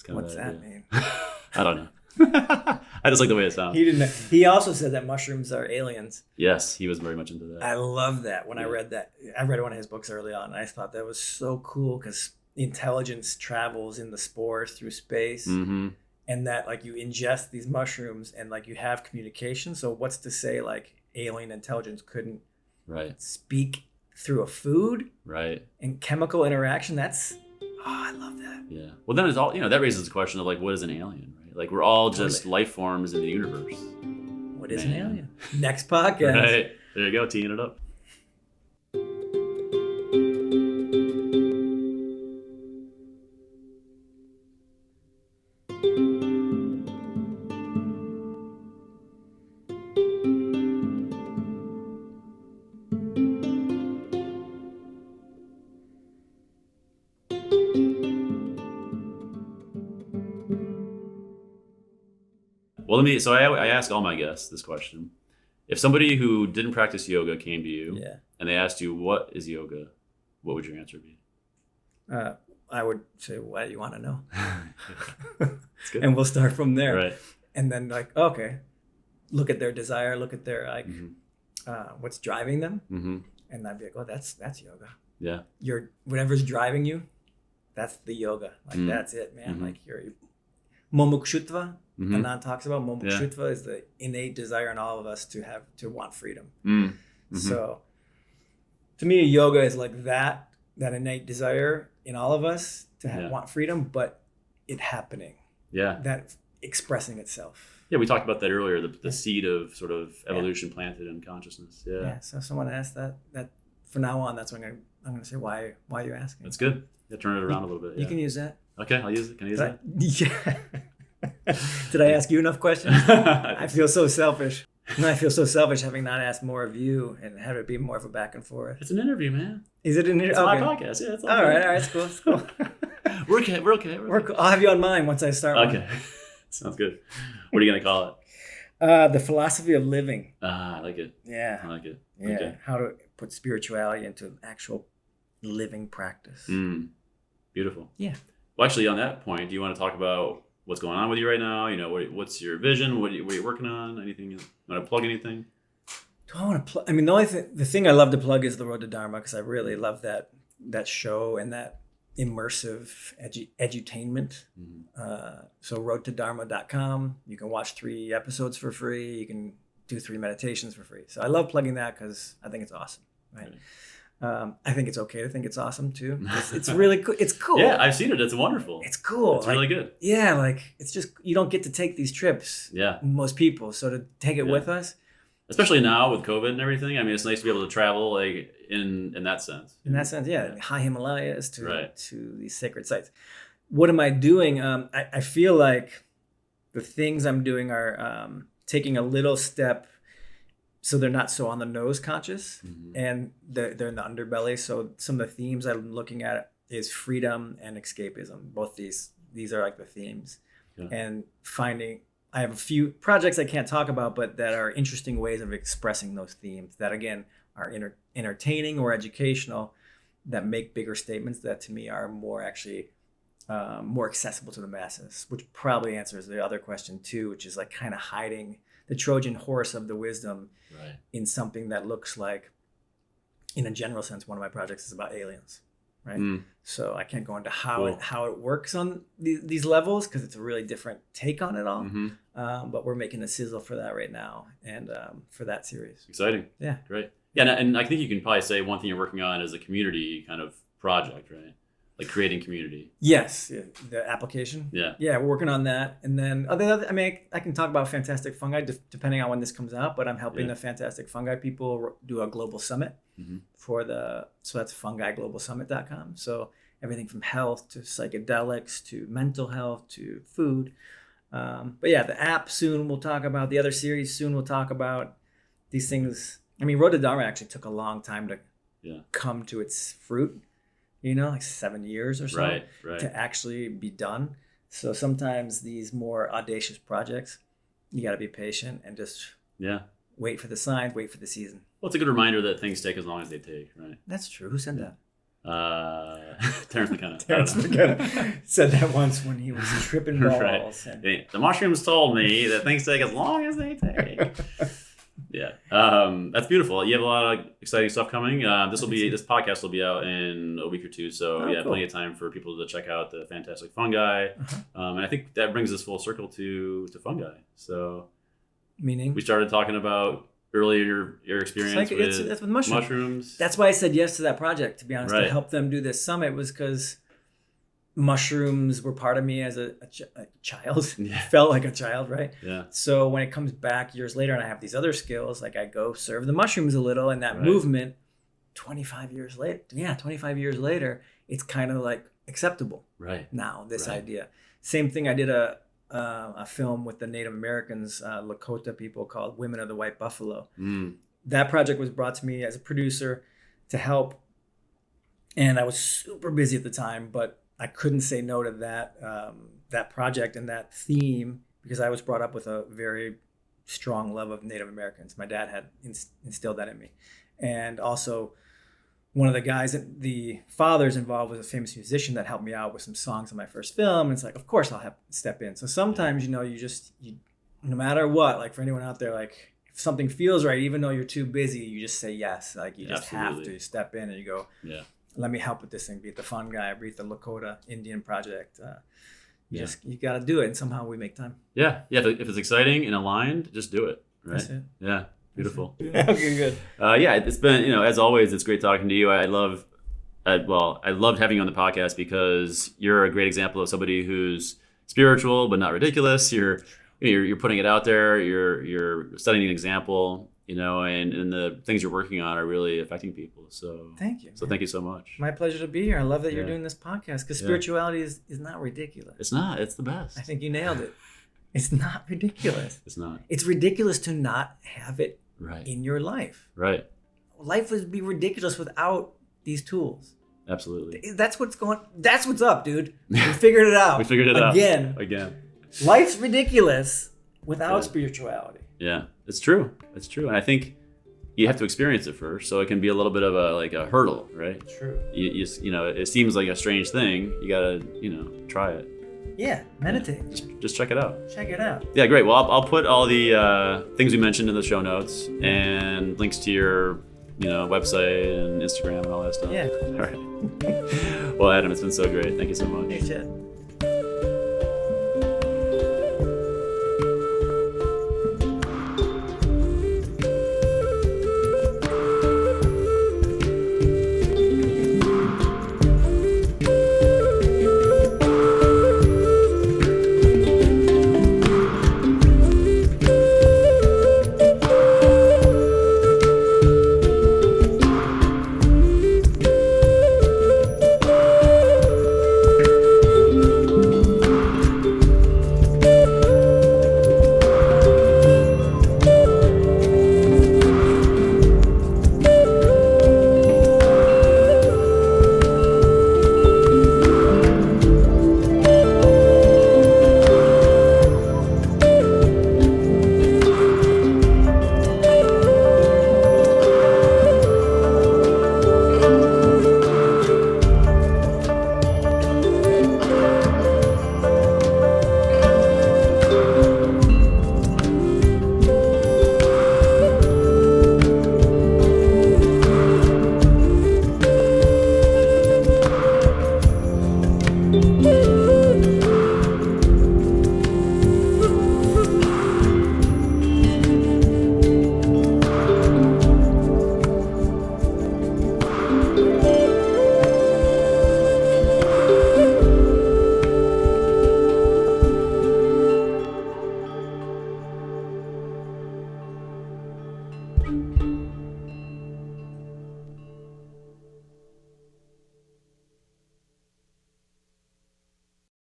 know, What's that mean? I don't know. I just like the way it sounds. He didn't. He also said that mushrooms are aliens. Yes, he was very much into that. I love that. When I read that, I read one of his books early on, and I thought that was so cool because intelligence travels in the spores through space, and that like you ingest these mushrooms and like you have communication. So what's to say like alien intelligence couldn't speak through a food, and chemical interaction? That's I love that. Yeah. Well, then it's all that raises the question of like, what is an alien, right? Like we're all just life forms in the universe. What is an alien? Next podcast. Right. There you go, teeing it up. Well, I ask all my guests this question. If somebody who didn't practice yoga came to you and they asked you, what is yoga? What would your answer be? I would say, what do you want to know? That's good. And we'll start from there. Right. And then like, okay, look at their desire, look at their like, what's driving them. And I'd be like, oh, that's yoga. Yeah. Whatever's driving you, that's the yoga. Like that's it, man. Like your Momukshutva. Anand talks about Momukshutva is the innate desire in all of us to want freedom. So to me, yoga is like that innate desire in all of us to want freedom, but it happening. Yeah. That expressing itself. Yeah, we talked about that earlier, the seed of sort of evolution planted in consciousness. Yeah. Yeah. So if someone asked that from now on, that's when I'm going to say, why are you asking? That's good. Yeah, turn it around a little bit. You can use that. Okay, I'll use it. Can I use that? Yeah. Did I ask you enough questions? I feel so selfish. And I feel so selfish having not asked more of you and have it be more of a back and forth. It's an interview, man. Is it an interview? It's my podcast. Yeah, it's all right. It's cool. It's cool. We're okay. Cool. I'll have you on mine once I start. Okay. Sounds good. What are you going to call it? The philosophy of living. I like it. Yeah. I like it. Yeah. Okay. How to put spirituality into actual living practice. Beautiful. Yeah. Well, actually, on that point, do you want to talk about what's going on with you right now? You know, what's your vision? What are you working on? Anything? You want to plug anything? Do I want to plug? I mean, the thing I love to plug is the Road to Dharma because I really love that show and that immersive edutainment. So roadtodharma.com. You can watch 3 episodes for free. You can do 3 meditations for free. So I love plugging that because I think it's awesome. Right. I think it's okay to think it's awesome too. It's really cool. It's cool. Yeah, I've seen it. It's wonderful. It's cool. It's really good. Yeah, like it's just you don't get to take these trips. Yeah. Most people. So to take it with us. Especially now with COVID and everything. I mean, it's nice to be able to travel like in that sense. In that sense, yeah. High Himalayas to these sacred sites. What am I doing? I feel like the things I'm doing are taking a little step so they're not so on the nose conscious and they're in the underbelly. So some of the themes I'm looking at is freedom and escapism. Both these are like the themes. Yeah. And I have a few projects I can't talk about, but that are interesting ways of expressing those themes that again are entertaining or educational that make bigger statements that to me are more actually more accessible to the masses, which probably answers the other question too, which is like kind of hiding the Trojan horse of the wisdom in something that looks like, in a general sense, one of my projects is about aliens, right? So I can't go into how it works on these levels because it's a really different take on it all. But we're making a sizzle for that right now, and for that series. Exciting. Yeah. Great. Yeah, and I think you can probably say one thing you're working on is a community kind of project, right? Like creating community. Yes, the application. Yeah, we're working on that, and then I can talk about Fantastic Fungi depending on when this comes out. But I'm helping the Fantastic Fungi people do a global summit so that's fungiglobalsummit.com. So everything from health to psychedelics to mental health to food. But yeah, the app soon we'll talk about. The other series soon we'll talk about these things. I mean, Rotodharma actually took a long time to come to its fruit. Like 7 years or so to actually be done. So sometimes these more audacious projects, you got to be patient and just wait for the signs, wait for the season. Well, it's a good reminder that things take as long as they take, right? That's true. Who said that? Terrence McKenna. Terrence McKenna said that once when he was tripping balls. And... The mushrooms told me that things take as long as they take. Yeah, that's beautiful. You have a lot of exciting stuff coming. This podcast will be out in a week or two, so cool. Plenty of time for people to check out the Fantastic Fungi. And I think that brings us full circle to fungi. So, meaning we started talking about earlier your experience with mushrooms. That's why I said yes to that project. To be honest, to help them do this summit was because mushrooms were part of me as a child. Felt like a child, right? Yeah. So when it comes back years later and I have these other skills, like I go serve the mushrooms a little, and that movement 25 years later, it's kind of like acceptable now, this idea. Same thing, I did a film with the Native Americans, Lakota people, called Women of the White Buffalo. That project was brought to me as a producer to help, and I was super busy at the time, but I couldn't say no to that project and that theme because I was brought up with a very strong love of Native Americans. My dad had instilled that in me. And also one of the fathers involved was a famous musician that helped me out with some songs on my first film. And it's like, of course I'll have to step in. So sometimes, you no matter what, like for anyone out there, like if something feels right, even though you're too busy, you just say yes. Like you just have to step in and you go, let me help with this thing. Be it the fungi, be it the Lakota Indian project. You got to do it, and somehow we make time. Yeah. If it's exciting and aligned, just do it. Right. That's it. Yeah. Beautiful. Okay, good. It's been, as always, it's great talking to you. I loved having you on the podcast because you're a great example of somebody who's spiritual but not ridiculous. You're putting it out there. You're setting an example. And the things you're working on are really affecting people. So thank you. So thank you so much. My pleasure to be here. I love that you're doing this podcast because spirituality is not ridiculous. It's not. It's the best. I think you nailed it. It's not ridiculous. It's not. It's ridiculous to not have it in your life. Right. Life would be ridiculous without these tools. Absolutely. That's what's up, dude. We figured it out. We figured it out. Again. Life's ridiculous without spirituality. Yeah, it's true. It's true. And I think you have to experience it first. So it can be a little bit of a hurdle, right? True. It seems like a strange thing. You got to try it. Yeah, meditate. Just check it out. Check it out. Yeah, great. Well, I'll put all the things we mentioned in the show notes and links to your website and Instagram and all that stuff. Yeah. All right. Well, Adam, it's been so great. Thank you so much. Hey, Chad.